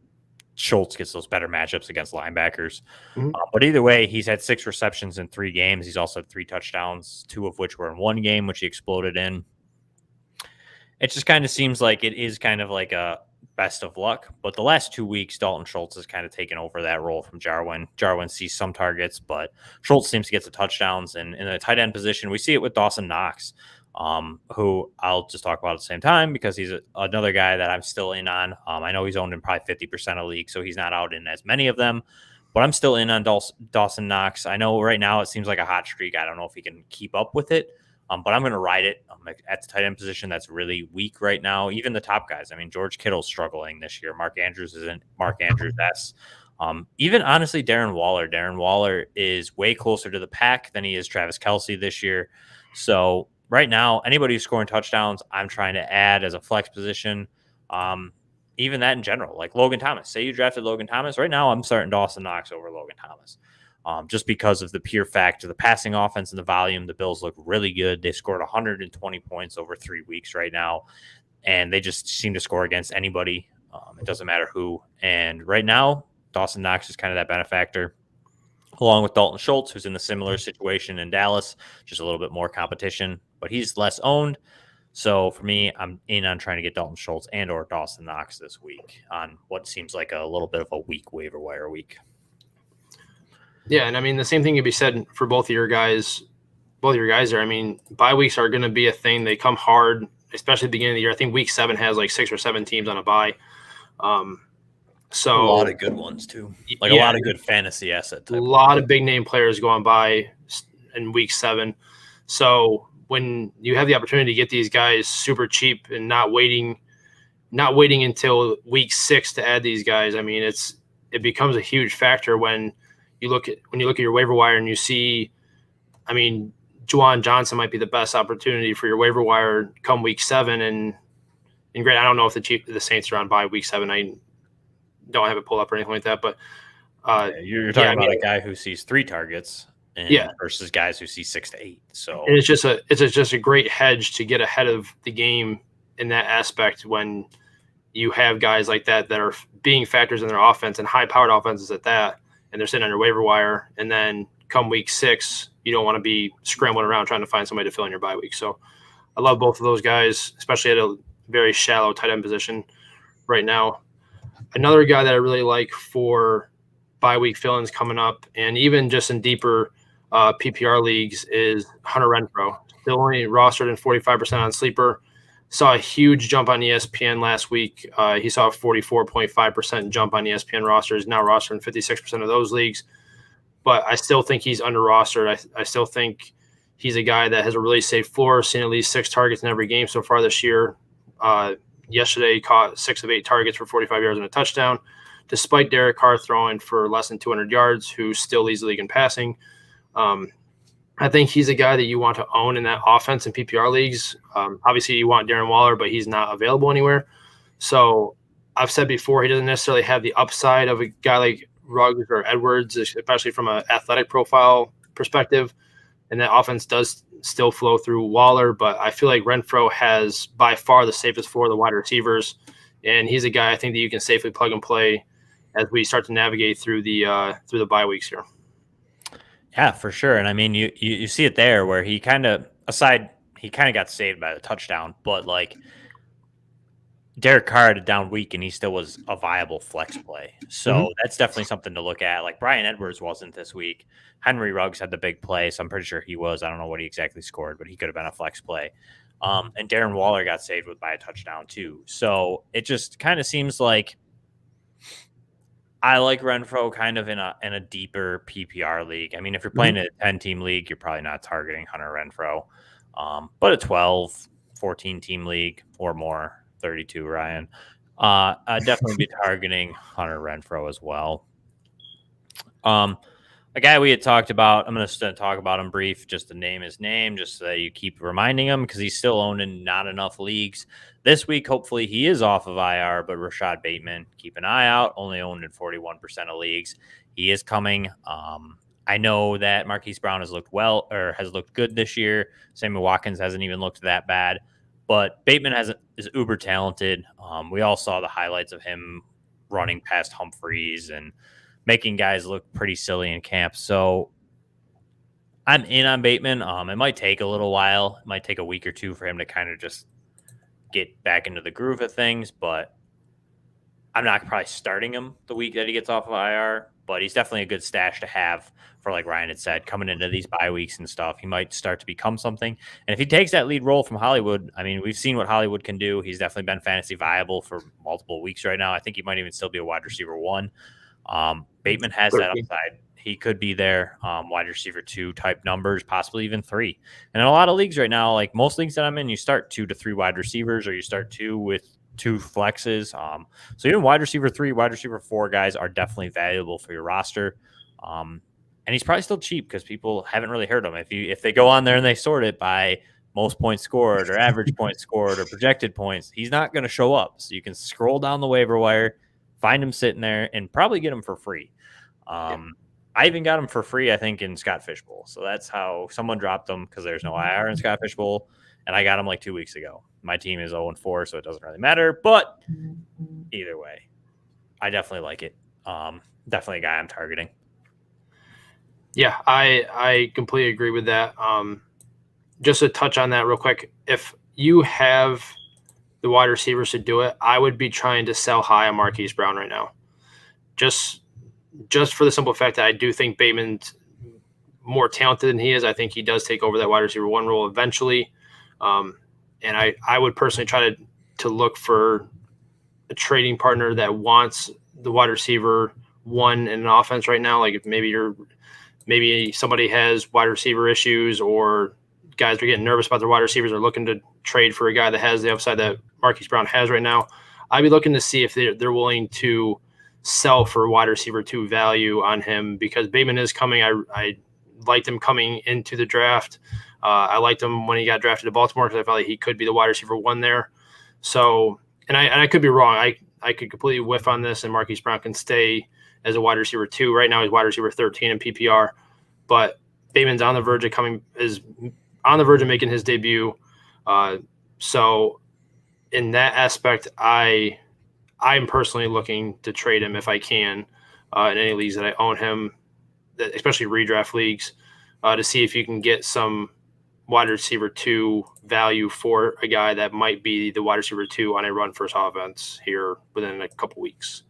Schultz gets those better matchups against linebackers. Mm-hmm. But either way, he's had 6 receptions in 3 games. He's also had 3 touchdowns, 2 of which were in 1 game, which he exploded in. It just kind of seems like it is kind of like a best of luck. But the last 2 weeks, Dalton Schultz has kind of taken over that role from Jarwin. Jarwin sees some targets, but Schultz seems to get the touchdowns. And in the tight end position, we see it with Dawson Knox, who I'll just talk about at the same time because he's another guy that I'm still in on. I know he's owned in probably 50% of leagues, so he's not out in as many of them. But I'm still in on Dawson Knox. I know right now it seems like a hot streak. I don't know if he can keep up with it. But I'm going to ride it at the tight end position. That's really weak right now. Even the top guys. I mean, George Kittle's struggling this year. Mark Andrews isn't Mark Andrews. Even honestly, Darren Waller. Darren Waller is way closer to the pack than he is Travis Kelce this year. So right now, anybody who's scoring touchdowns, I'm trying to add as a flex position. Even that in general, like Logan Thomas. Say you drafted Logan Thomas. Right now, I'm starting Dawson Knox over Logan Thomas. Just because of the pure fact of the passing offense and the volume. The Bills look really good. They scored 120 points over 3 weeks right now, and they just seem to score against anybody. It doesn't matter who. And right now, Dawson Knox is kind of that benefactor, along with Dalton Schultz, who's in the similar situation in Dallas, just a little bit more competition, but he's less owned. So for me, I'm in on trying to get Dalton Schultz and or Dawson Knox this week on what seems like a little bit of a weak waiver wire week. Yeah, and I mean the same thing can be said for both of your guys. Both of your guys there. I mean, bye weeks are going to be a thing. They come hard, especially at the beginning of the year. I think week 7 has like 6 or 7 teams on a bye. So a lot of good ones too, like a lot of good fantasy asset type. A lot of big name players going by in week 7. So when you have the opportunity to get these guys super cheap and not waiting until week 6 to add these guys, I mean, it becomes a huge factor when you look at your waiver wire and you see, I mean, Juwan Johnson might be the best opportunity for your waiver wire come week 7. And great, I don't know if the Saints are on by week 7. I don't have it pulled up or anything like that, but you're talking about a guy who sees 3 targets versus guys who see 6 to 8. So and it's just a great hedge to get ahead of the game in that aspect when you have guys like that are being factors in their offense and high-powered offenses at that, and they're sitting on your waiver wire. And then come week 6, you don't want to be scrambling around trying to find somebody to fill in your bye week. So I love both of those guys, especially at a very shallow tight end position right now. Another guy that I really like for bye week fill-ins coming up, and even just in deeper PPR leagues, is Hunter Renfrow. Still only rostered in 45% on Sleeper. Saw a huge jump on ESPN last week. He saw a 44.5% jump on ESPN rosters. Now rostered in 56% of those leagues. But I still think he's under rostered. I still think he's a guy that has a really safe floor, seen at least 6 targets in every game so far this year. Yesterday, he caught 6 of 8 targets for 45 yards and a touchdown, despite Derek Carr throwing for less than 200 yards, who still leads the league in passing. I think he's a guy that you want to own in that offense in PPR leagues. Obviously, you want Darren Waller, but he's not available anywhere. So I've said before, he doesn't necessarily have the upside of a guy like Ruggs or Edwards, especially from an athletic profile perspective. And that offense does still flow through Waller, but I feel like Renfrow has by far the safest floor of the wide receivers. And he's a guy I think that you can safely plug and play as we start to navigate through the bye weeks here. Yeah, for sure. And I mean, you see it there where he kind of got saved by the touchdown, but like Derek Carr had a down week and he still was a viable flex play. So that's definitely something to look at. Like Bryan Edwards wasn't this week. Henry Ruggs had the big play, so I'm pretty sure he was. I don't know what he exactly scored, but he could have been a flex play. And Darren Waller got saved by a touchdown too. So it just kind of seems like I like Renfrow kind of in a deeper PPR league. I mean, if you're playing a 10-team league, you're probably not targeting Hunter Renfrow. But a 12, 14-team league or more, 32, Ryan, I'd definitely be targeting Hunter Renfrow as well. A guy we had talked about, I'm going to talk about him brief, just to name his name, just so that you keep reminding him, because he's still owned in not enough leagues. This week, hopefully, he is off of IR, but Rashad Bateman, keep an eye out, only owned in 41% of leagues. He is coming. I know that Marquis Brown has looked good this year. Sammy Watkins hasn't even looked that bad, but Bateman is uber talented. We all saw the highlights of him running past Humphreys and making guys look pretty silly in camp. So I'm in on Bateman. It might take a little while. It might take a week or two for him to kind of just get back into the groove of things, but I'm not probably starting him the week that he gets off of IR, but he's definitely a good stash to have for, like Ryan had said, coming into these bye weeks and stuff. He might start to become something. And if he takes that lead role from Hollywood, I mean, we've seen what Hollywood can do. He's definitely been fantasy viable for multiple weeks right now. I think he might even still be a wide receiver 1. Bateman has that upside. He could be there, wide receiver 2 type numbers, possibly even 3. And in a lot of leagues right now, like most leagues that I'm in, you start 2 to 3 wide receivers, or you start 2 with 2 flexes. So even wide receiver 3, wide receiver 4 guys are definitely valuable for your roster. And he's probably still cheap because people haven't really heard him. If they go on there and they sort it by most points scored or average points scored or projected points, he's not going to show up. So you can scroll down the waiver wire, find him sitting there, and probably get him for free. I even got him for free, I think, in Scott Fishbowl. So that's how someone dropped him, because there's no IR in Scott Fishbowl, and I got him like 2 weeks ago. My team is 0-4, so it doesn't really matter. But either way, I definitely like it. Definitely a guy I'm targeting. Yeah, I completely agree with that. Just to touch on that real quick, if you have the wide receivers to do it, I would be trying to sell high on Marquis Brown right now. Just just for the simple fact that I do think Bateman's more talented than he is. I think he does take over that wide receiver 1 role eventually. And I would personally try to look for a trading partner that wants the wide receiver 1 in an offense right now. Like if maybe somebody has wide receiver issues, or guys are getting nervous about their wide receivers, are looking to trade for a guy that has the upside that Marquis Brown has right now. I'd be looking to see if they're willing to sell for wide receiver 2 value on him, because Bateman is coming. I liked him coming into the draft. I liked him when he got drafted to Baltimore because I felt like he could be the wide receiver 1 there. So, and I could be wrong. I could completely whiff on this, and Marquis Brown can stay as a wide receiver 2. Right now he's wide receiver 13 in PPR, but Bateman's on the verge of making his debut. So in that aspect, I'm personally looking to trade him if I can in any leagues that I own him, especially redraft leagues, to see if you can get some wide receiver 2 value for a guy that might be the wide receiver 2 on a run first offense here within a couple weeks.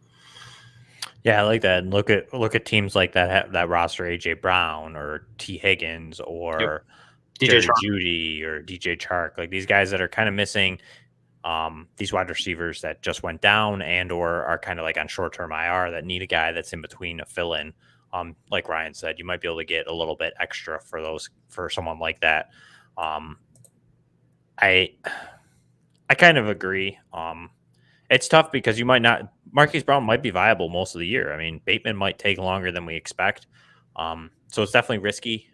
Yeah, I like that. And look at teams like that roster AJ Brown or T Higgins or DJ Judy or DJ Chark, like these guys that are kind of missing these wide receivers that just went down and or are kind of like on short-term IR that need a guy that's in between a fill-in. Like Ryan said, you might be able to get a little bit extra for someone like that. I kind of agree. It's tough because Marquis Brown might be viable most of the year. I mean, Bateman might take longer than we expect. So it's definitely risky.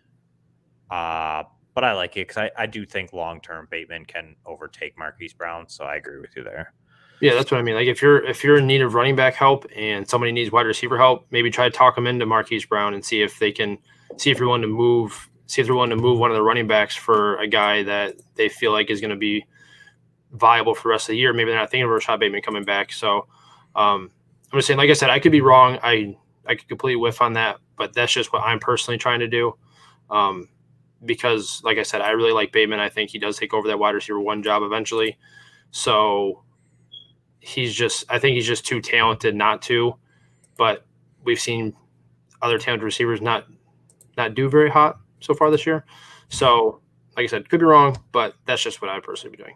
But I like it because I do think long-term Bateman can overtake Marquis Brown. So I agree with you there. Yeah, that's what I mean. Like if you're in need of running back help and somebody needs wide receiver help, maybe try to talk them into Marquis Brown and see if you're willing to move one of the running backs for a guy that they feel like is going to be viable for the rest of the year. Maybe they're not thinking of Rashad Bateman coming back. So I'm just saying, like I said, I could be wrong. I could completely whiff on that, but that's just what I'm personally trying to do. Because like I said, I really like Bateman. I think he does take over that wide receiver 1 job eventually. So I think he's just too talented not to, but we've seen other talented receivers not do very hot so far this year. So like I said, could be wrong, but that's just what I'd personally be doing.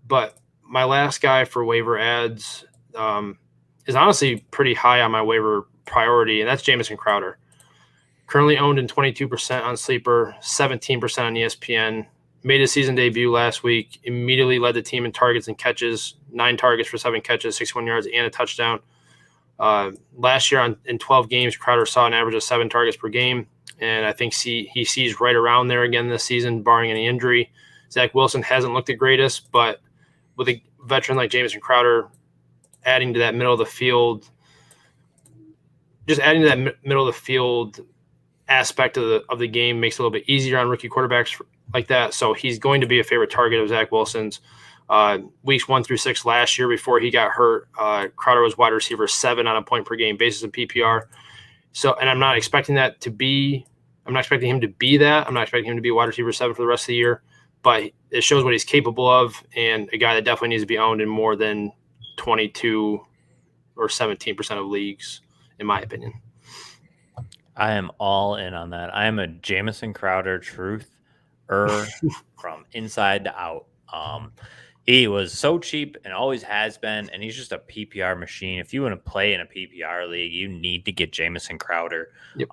But my last guy for waiver ads is honestly pretty high on my waiver priority, and that's Jameson Crowder. Currently owned in 22% on Sleeper, 17% on ESPN. Made his season debut last week, immediately led the team in targets and catches, 9 targets for 7 catches, 61 yards, and a touchdown. Last year in 12 games, Crowder saw an average of 7 targets per game, and I think he sees right around there again this season, barring any injury. Zach Wilson hasn't looked the greatest, but with a veteran like Jameson Crowder adding to that middle of the field, aspect of the game makes it a little bit easier on rookie quarterbacks like that. So he's going to be a favorite target of Zach Wilson's. Weeks 1 through 6 last year before he got hurt, Crowder was wide receiver 7 on a point per game basis in PPR. So, and I'm not expecting him to be that. I'm not expecting him to be wide receiver 7 for the rest of the year, but it shows what he's capable of, and a guy that definitely needs to be owned in more than 22 or 17% of leagues, in my opinion. I am all in on that. I am a Jameson Crowder truth from inside to out. He was so cheap and always has been, and he's just a PPR machine. If you want to play in a PPR league, you need to get Jameson Crowder. Yep.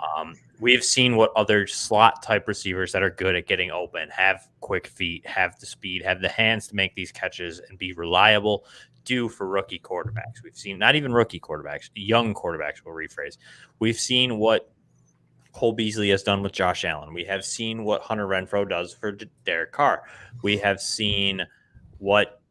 We've seen what other slot type receivers that are good at getting open, have quick feet, have the speed, have the hands to make these catches and be reliable, do for rookie quarterbacks. We've seen not even rookie quarterbacks, young quarterbacks will rephrase. We've seen what Cole Beasley has done with Josh Allen. We have seen what Hunter Renfrow does for Derek Carr. We have seen what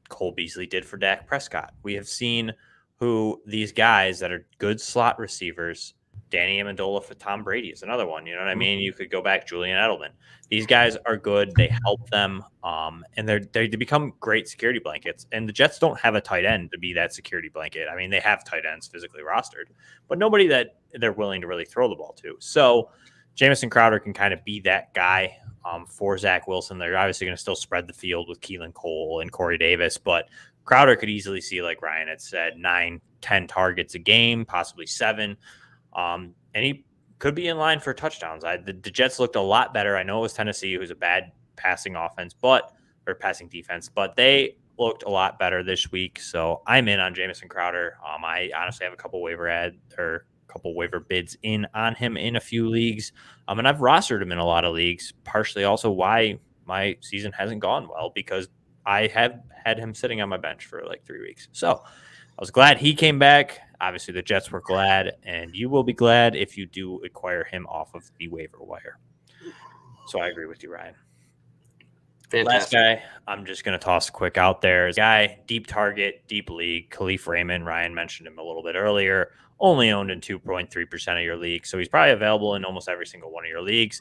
Cole Beasley did for Dak Prescott. We have seen who these guys that are good slot receivers, Danny Amendola for Tom Brady is another one. You know what I mean? You could go back Julian Edelman. These guys are good. They help them, and they become great security blankets. And the Jets don't have a tight end to be that security blanket. I mean, they have tight ends physically rostered, but nobody that they're willing to really throw the ball to. So Jameson Crowder can kind of be that guy for Zach Wilson. They're obviously going to still spread the field with Keelan Cole and Corey Davis, but Crowder could easily see, like Ryan had said, 9-10 targets a game, possibly 7. And he could be in line for touchdowns. The Jets looked a lot better. I know it was Tennessee, who's a bad passing defense, but they looked a lot better this week. So I'm in on Jameson Crowder. I honestly have a couple waiver bids in on him in a few leagues. And I've rostered him in a lot of leagues, partially also why my season hasn't gone well, because I have had him sitting on my bench for like 3 weeks. So I was glad he came back. Obviously, the Jets were glad, and you will be glad if you do acquire him off of the waiver wire. So I agree with you, Ryan. Fantastic. Last guy, I'm just going to toss quick out there. Guy, deep target, deep league, Khalif Raymond. Ryan mentioned him a little bit earlier. Only owned in 2.3% of your league, so he's probably available in almost every single one of your leagues.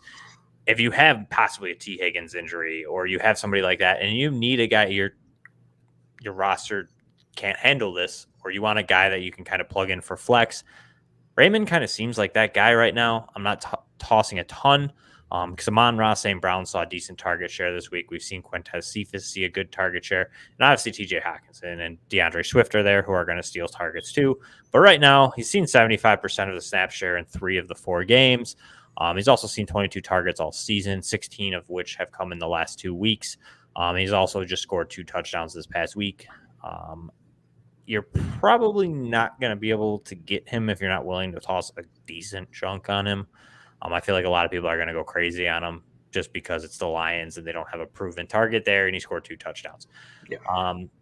If you have possibly a T. Higgins injury, or you have somebody like that, and you need a guy, your roster can't handle this, or you want a guy that you can kind of plug in for flex, Raymond kind of seems like that guy right now. I'm not tossing a ton because Amon-Ra St. Brown saw a decent target share this week. We've seen Quintez Cephas see a good target share, and obviously TJ Hawkinson and DeAndre Swift are there, who are going to steal targets too. But right now, he's seen 75% of the snap share in 3 of the 4 games. He's also seen 22 targets all season, 16 of which have come in the last 2 weeks. He's also just scored 2 touchdowns this past week. You're probably not going to be able to get him if you're not willing to toss a decent chunk on him. I feel like a lot of people are going to go crazy on him just because it's the Lions and they don't have a proven target there, and he scored 2 touchdowns. Yeah.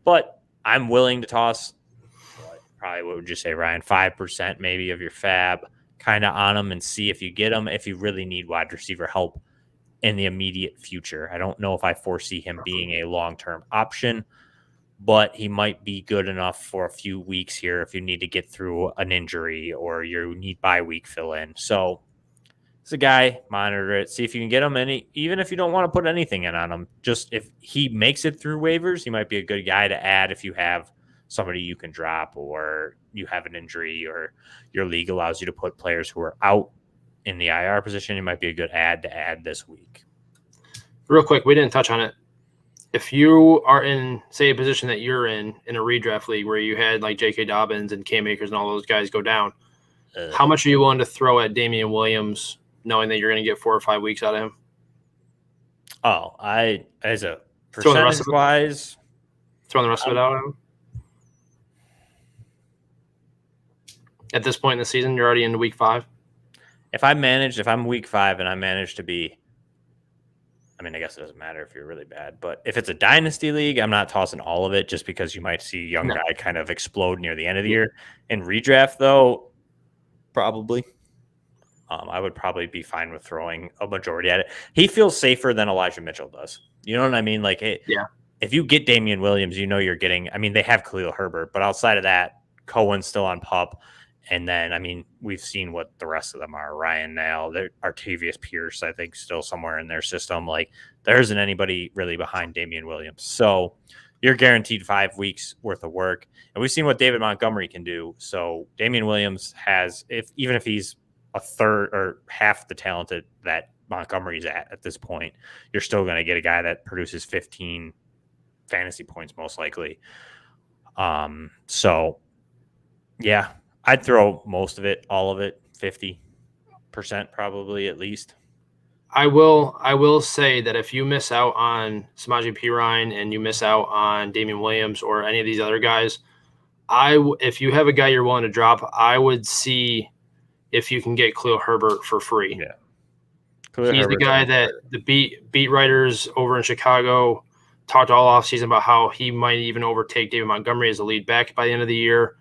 But I'm willing to toss, probably what would you say, Ryan, 5% maybe of your fab kind of on him and see if you get him, if you really need wide receiver help in the immediate future. I don't know if I foresee him being a long-term option, but he might be good enough for a few weeks here if you need to get through an injury or you need bye week fill in. So it's a guy, monitor it, see if you can get him. And even if you don't want to put anything in on him, just if he makes it through waivers, he might be a good guy to add if you have somebody you can drop, or you have an injury, or your league allows you to put players who are out in the IR position. It might be a good add to add this week. Real quick, we didn't touch on it. If you are in, say, a position that you're in a redraft league where you had like J.K. Dobbins and Cam Akers and all those guys go down, how much are you willing to throw at Damien Williams, knowing that you're going to get 4 or 5 weeks out of him? Oh, as a percentage-wise, throwing the rest of it out of him? At this point in the season, you're already into week 5? If I'm week 5 and I manage to be, I mean, I guess it doesn't matter if you're really bad, but if it's a dynasty league, I'm not tossing all of it just because you might see a young guy kind of explode near the end of the year. In redraft, though, probably. I would probably be fine with throwing a majority at it. He feels safer than Elijah Mitchell does. You know what I mean? Like, if you get Damien Williams, you know you're getting, I mean, they have Khalil Herbert, but outside of that, Cohen's still on PUP. And then, I mean, we've seen what the rest of them are. Ryan Nall, Artavius Pierce, I think, still somewhere in their system. Like, there isn't anybody really behind Damien Williams. So you're guaranteed 5 weeks worth of work. And we've seen what David Montgomery can do. So Damien Williams has, even if he's a third or half the talented that Montgomery's at this point, you're still going to get a guy that produces 15 fantasy points most likely. So, yeah. I'd throw most of it, all of it, 50% probably at least. I will say that if you miss out on Samaje Perine and you miss out on Damien Williams or any of these other guys, if you have a guy you're willing to drop, I would see if you can get Khalil Herbert for free. Yeah, he's the guy that the beat writers over in Chicago talked all offseason about how he might even overtake David Montgomery as the lead back by the end of the year.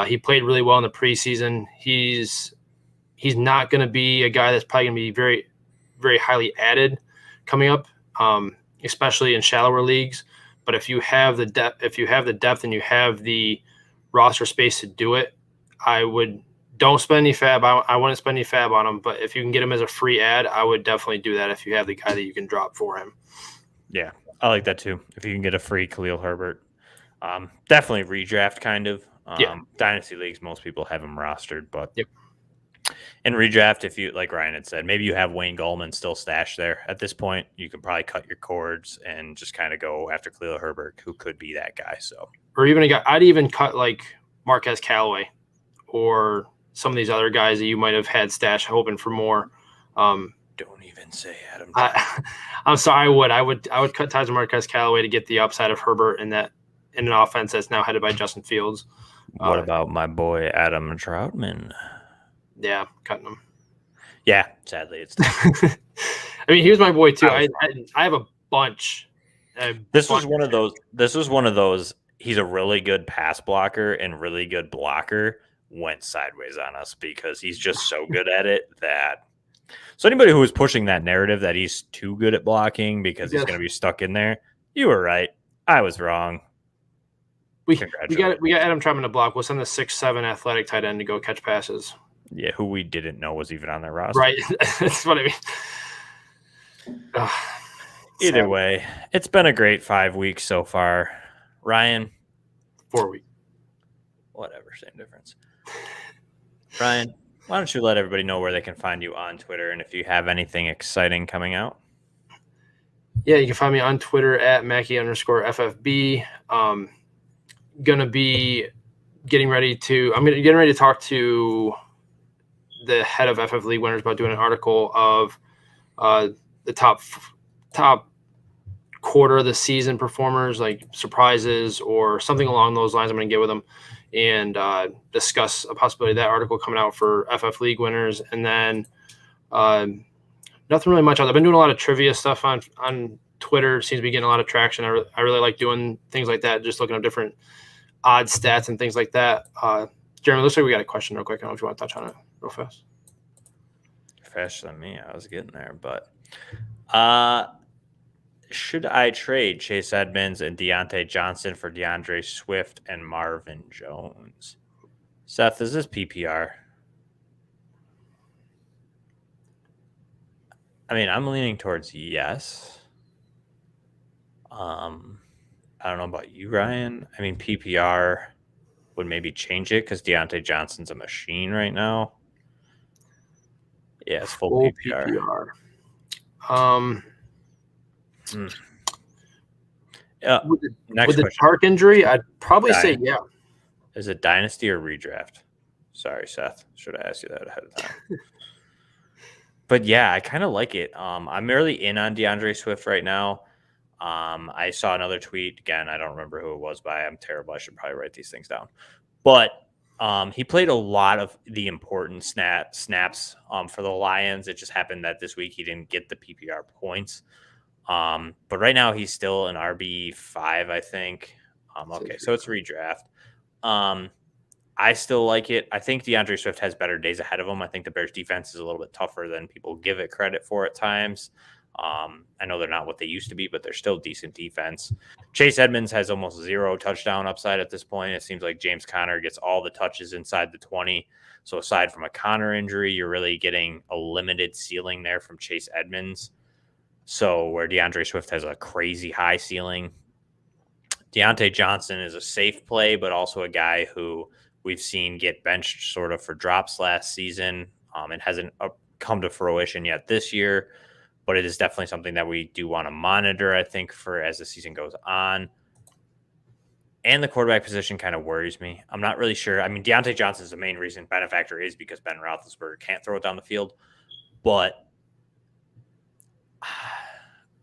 He played really well in the preseason. He's not going to be a guy that's probably going to be very, very highly added coming up, especially in shallower leagues. But if you have the depth, and you have the roster space to do it, don't spend any fab. I wouldn't spend any fab on him. But if you can get him as a free ad, I would definitely do that if you have the guy that you can drop for him. Yeah, I like that too. If you can get a free Khalil Herbert, definitely redraft kind of. Dynasty leagues, most people have him rostered, but in redraft, if you, like Ryan had said, maybe you have Wayne Gallman still stashed there at this point, you can probably cut your cords and just kind of go after Khalil Herbert, who could be that guy. So, or even a guy, I'd even cut like Marquez Callaway or some of these other guys that you might have had stashed hoping for more. Don't even say Adam. I'm sorry. I would cut ties with Marquez Callaway to get the upside of Herbert in an offense that's now headed by Justin Fields. What about my boy Adam Troutman? Yeah, cutting him. Yeah, sadly, it's. I mean, he was my boy too. I have a bunch. This was one of those. He's a really good pass blocker and really good blocker. Went sideways on us because he's just so good at it that. So anybody who was pushing that narrative that he's too good at blocking because he's going to be stuck in there, you were right. I was wrong. We got Adam Troutman to block. We'll send the 6'7" athletic tight end to go catch passes. Yeah, who we didn't know was even on their roster. Right. That's what I mean. Either way, it's been a great 5 weeks so far. Ryan? 4 weeks. Whatever, same difference. Ryan, why don't you let everybody know where they can find you on Twitter and if you have anything exciting coming out? Yeah, you can find me on Twitter at Mackie_FFB. Gonna be getting ready to talk to the head of FF League Winners about doing an article of the top quarter of the season performers, like surprises or something along those lines. I'm going to get with them and discuss a possibility of that article coming out for FF League Winners. And then nothing really much else. I've been doing a lot of trivia stuff on Twitter. It seems to be getting a lot of traction. I really like doing things like that, just looking up different odd stats and things like that. Jeremy, looks like we got a question real quick. I don't know if you want to touch on it real fast. Faster than me. I was getting there, but should I trade Chase Edmonds and Deonte Johnson for Deandre Swift and Marvin Jones? Seth, is this PPR? I mean, I'm leaning towards yes. I don't know about you, Ryan. I mean, PPR would maybe change it because Deontay Johnson's a machine right now. Yeah, it's full PPR. With the Park injury, I'd probably say yeah. Is it dynasty or redraft? Sorry, Seth. Should I ask you that ahead of time? But yeah, I kind of like it. I'm really in on DeAndre Swift right now. I saw another tweet. Again, I don't remember who it was by. I'm terrible. I should probably write these things down. But he played a lot of the important snaps for the Lions. It just happened that this week he didn't get the PPR points. But right now he's still an RB5, I think. Okay, so it's redraft. I still like it. I think DeAndre Swift has better days ahead of him. I think the Bears defense is a little bit tougher than people give it credit for at times. I know they're not what they used to be, but they're still decent defense. Chase Edmonds has almost zero touchdown upside at this point. It seems like James Conner gets all the touches inside the 20. So aside from a Conner injury, you're really getting a limited ceiling there from Chase Edmonds. So where DeAndre Swift has a crazy high ceiling, Deontay Johnson is a safe play, but also a guy who we've seen get benched sort of for drops last season. It hasn't come to fruition yet this year, but it is definitely something that we do want to monitor, I think, for as the season goes on. And the quarterback position kind of worries me. I'm not really sure. I mean, Deontay Johnson's the main reason benefactor is because Ben Roethlisberger can't throw it down the field. But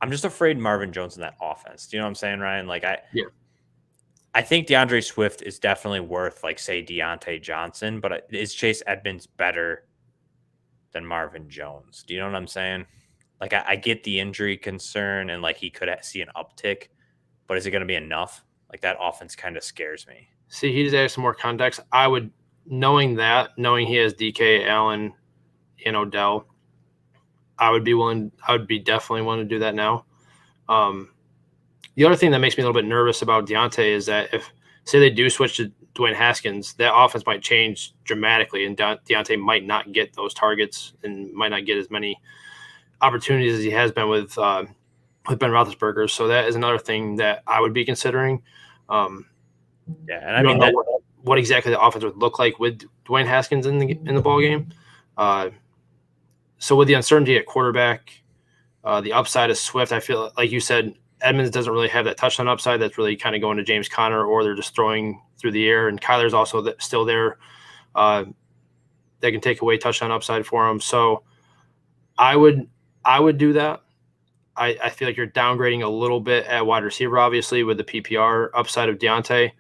I'm just afraid Marvin Jones in that offense. Do you know what I'm saying, Ryan? I think DeAndre Swift is definitely worth, like, say, Deontay Johnson, but is Chase Edmonds better than Marvin Jones? Do you know what I'm saying? Like, I get the injury concern and, like, he could see an uptick, but is it going to be enough? Like, that offense kind of scares me. See, he just added some more context. Knowing he has DK, Allen, and Odell, I would be definitely willing to do that now. The other thing that makes me a little bit nervous about Deonte is that if, say, they do switch to Dwayne Haskins, that offense might change dramatically, and Deonte might not get those targets and might not get as many opportunities as he has been with Ben Roethlisberger. So that is another thing that I would be considering. And I mean, what exactly the offense would look like with Dwayne Haskins in the ball game. So with the uncertainty at quarterback, the upside of Swift, I feel like you said, Edmonds doesn't really have that touchdown upside. That's really kind of going to James Conner, or they're just throwing through the air. And Kyler's also still there. that can take away touchdown upside for him. So I would do that. I feel like you're downgrading a little bit at wide receiver, obviously, with the PPR upside of Deonte.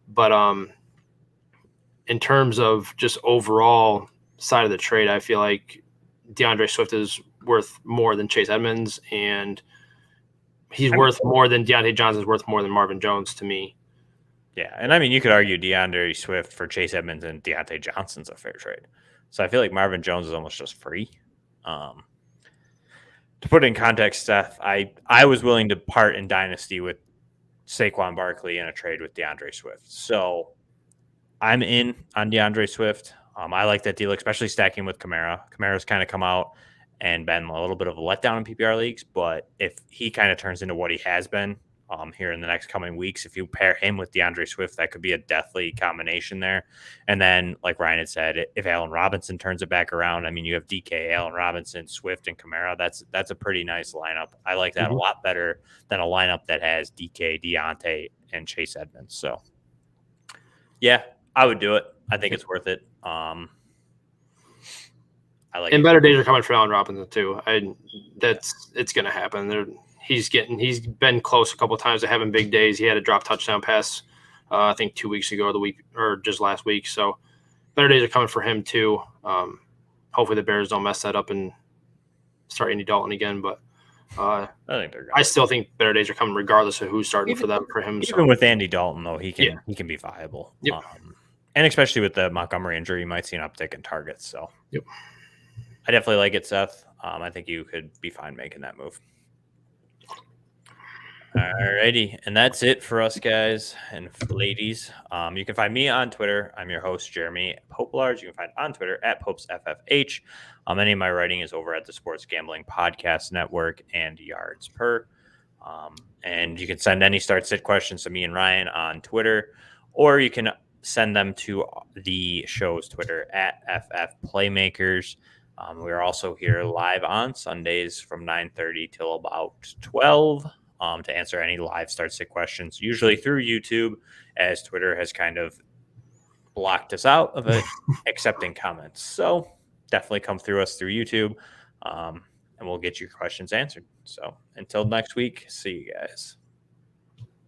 But in terms of just overall side of the trade, I feel like DeAndre Swift is worth more than Chase Edmonds, and he's worth more than Deontay Johnson's worth more than Marvin Jones to me. Yeah, and I mean, you could argue DeAndre Swift for Chase Edmonds and Deontay Johnson's a fair trade. So I feel like Marvin Jones is almost just free. To put it in context, Seth, I was willing to part in Dynasty with Saquon Barkley in a trade with DeAndre Swift. So I'm in on DeAndre Swift. I like that deal, especially stacking with Kamara. Kamara's kind of come out and been a little bit of a letdown in PPR leagues, but if he kind of turns into what he has been here in the next coming weeks, if you pair him with DeAndre Swift, that could be a deathly combination there. And then, like Ryan had said, if Allen Robinson turns it back around, I mean, you have DK, Allen Robinson, Swift, and Kamara. That's a pretty nice lineup. I like that a lot better than a lineup that has DK, Deonte, and Chase Edmonds. So, yeah, I would do it. I think it's worth it. I like. And better days are coming for Allen Robinson too. It's going to happen. He's been close a couple of times to having big days. He had a drop touchdown pass, I think 2 weeks ago, or just last week. So better days are coming for him too. Hopefully the Bears don't mess that up and start Andy Dalton again. But I think they're. I still think better days are coming regardless of who's starting for him. Even with Andy Dalton though, he can be viable. Yep. And especially with the Montgomery injury, you might see an uptick in targets. So yep. I definitely like it, Seth. I think you could be fine making that move. Alrighty, and that's it for us guys and ladies. You can find me on Twitter. I'm your host, Jeremy Popelards. You can find on Twitter at PopesFFH. Any of my writing is over at the Sports Gambling Podcast Network and Yards Per. And you can send any start-sit questions to me and Ryan on Twitter, or you can send them to the show's Twitter at FF Playmakers. We're also here live on Sundays from 9:30 till about 12. To answer any live start-sit questions, usually through YouTube, as Twitter has kind of blocked us out of it, accepting comments. So definitely come through us through YouTube, and we'll get your questions answered. So until next week, see you guys.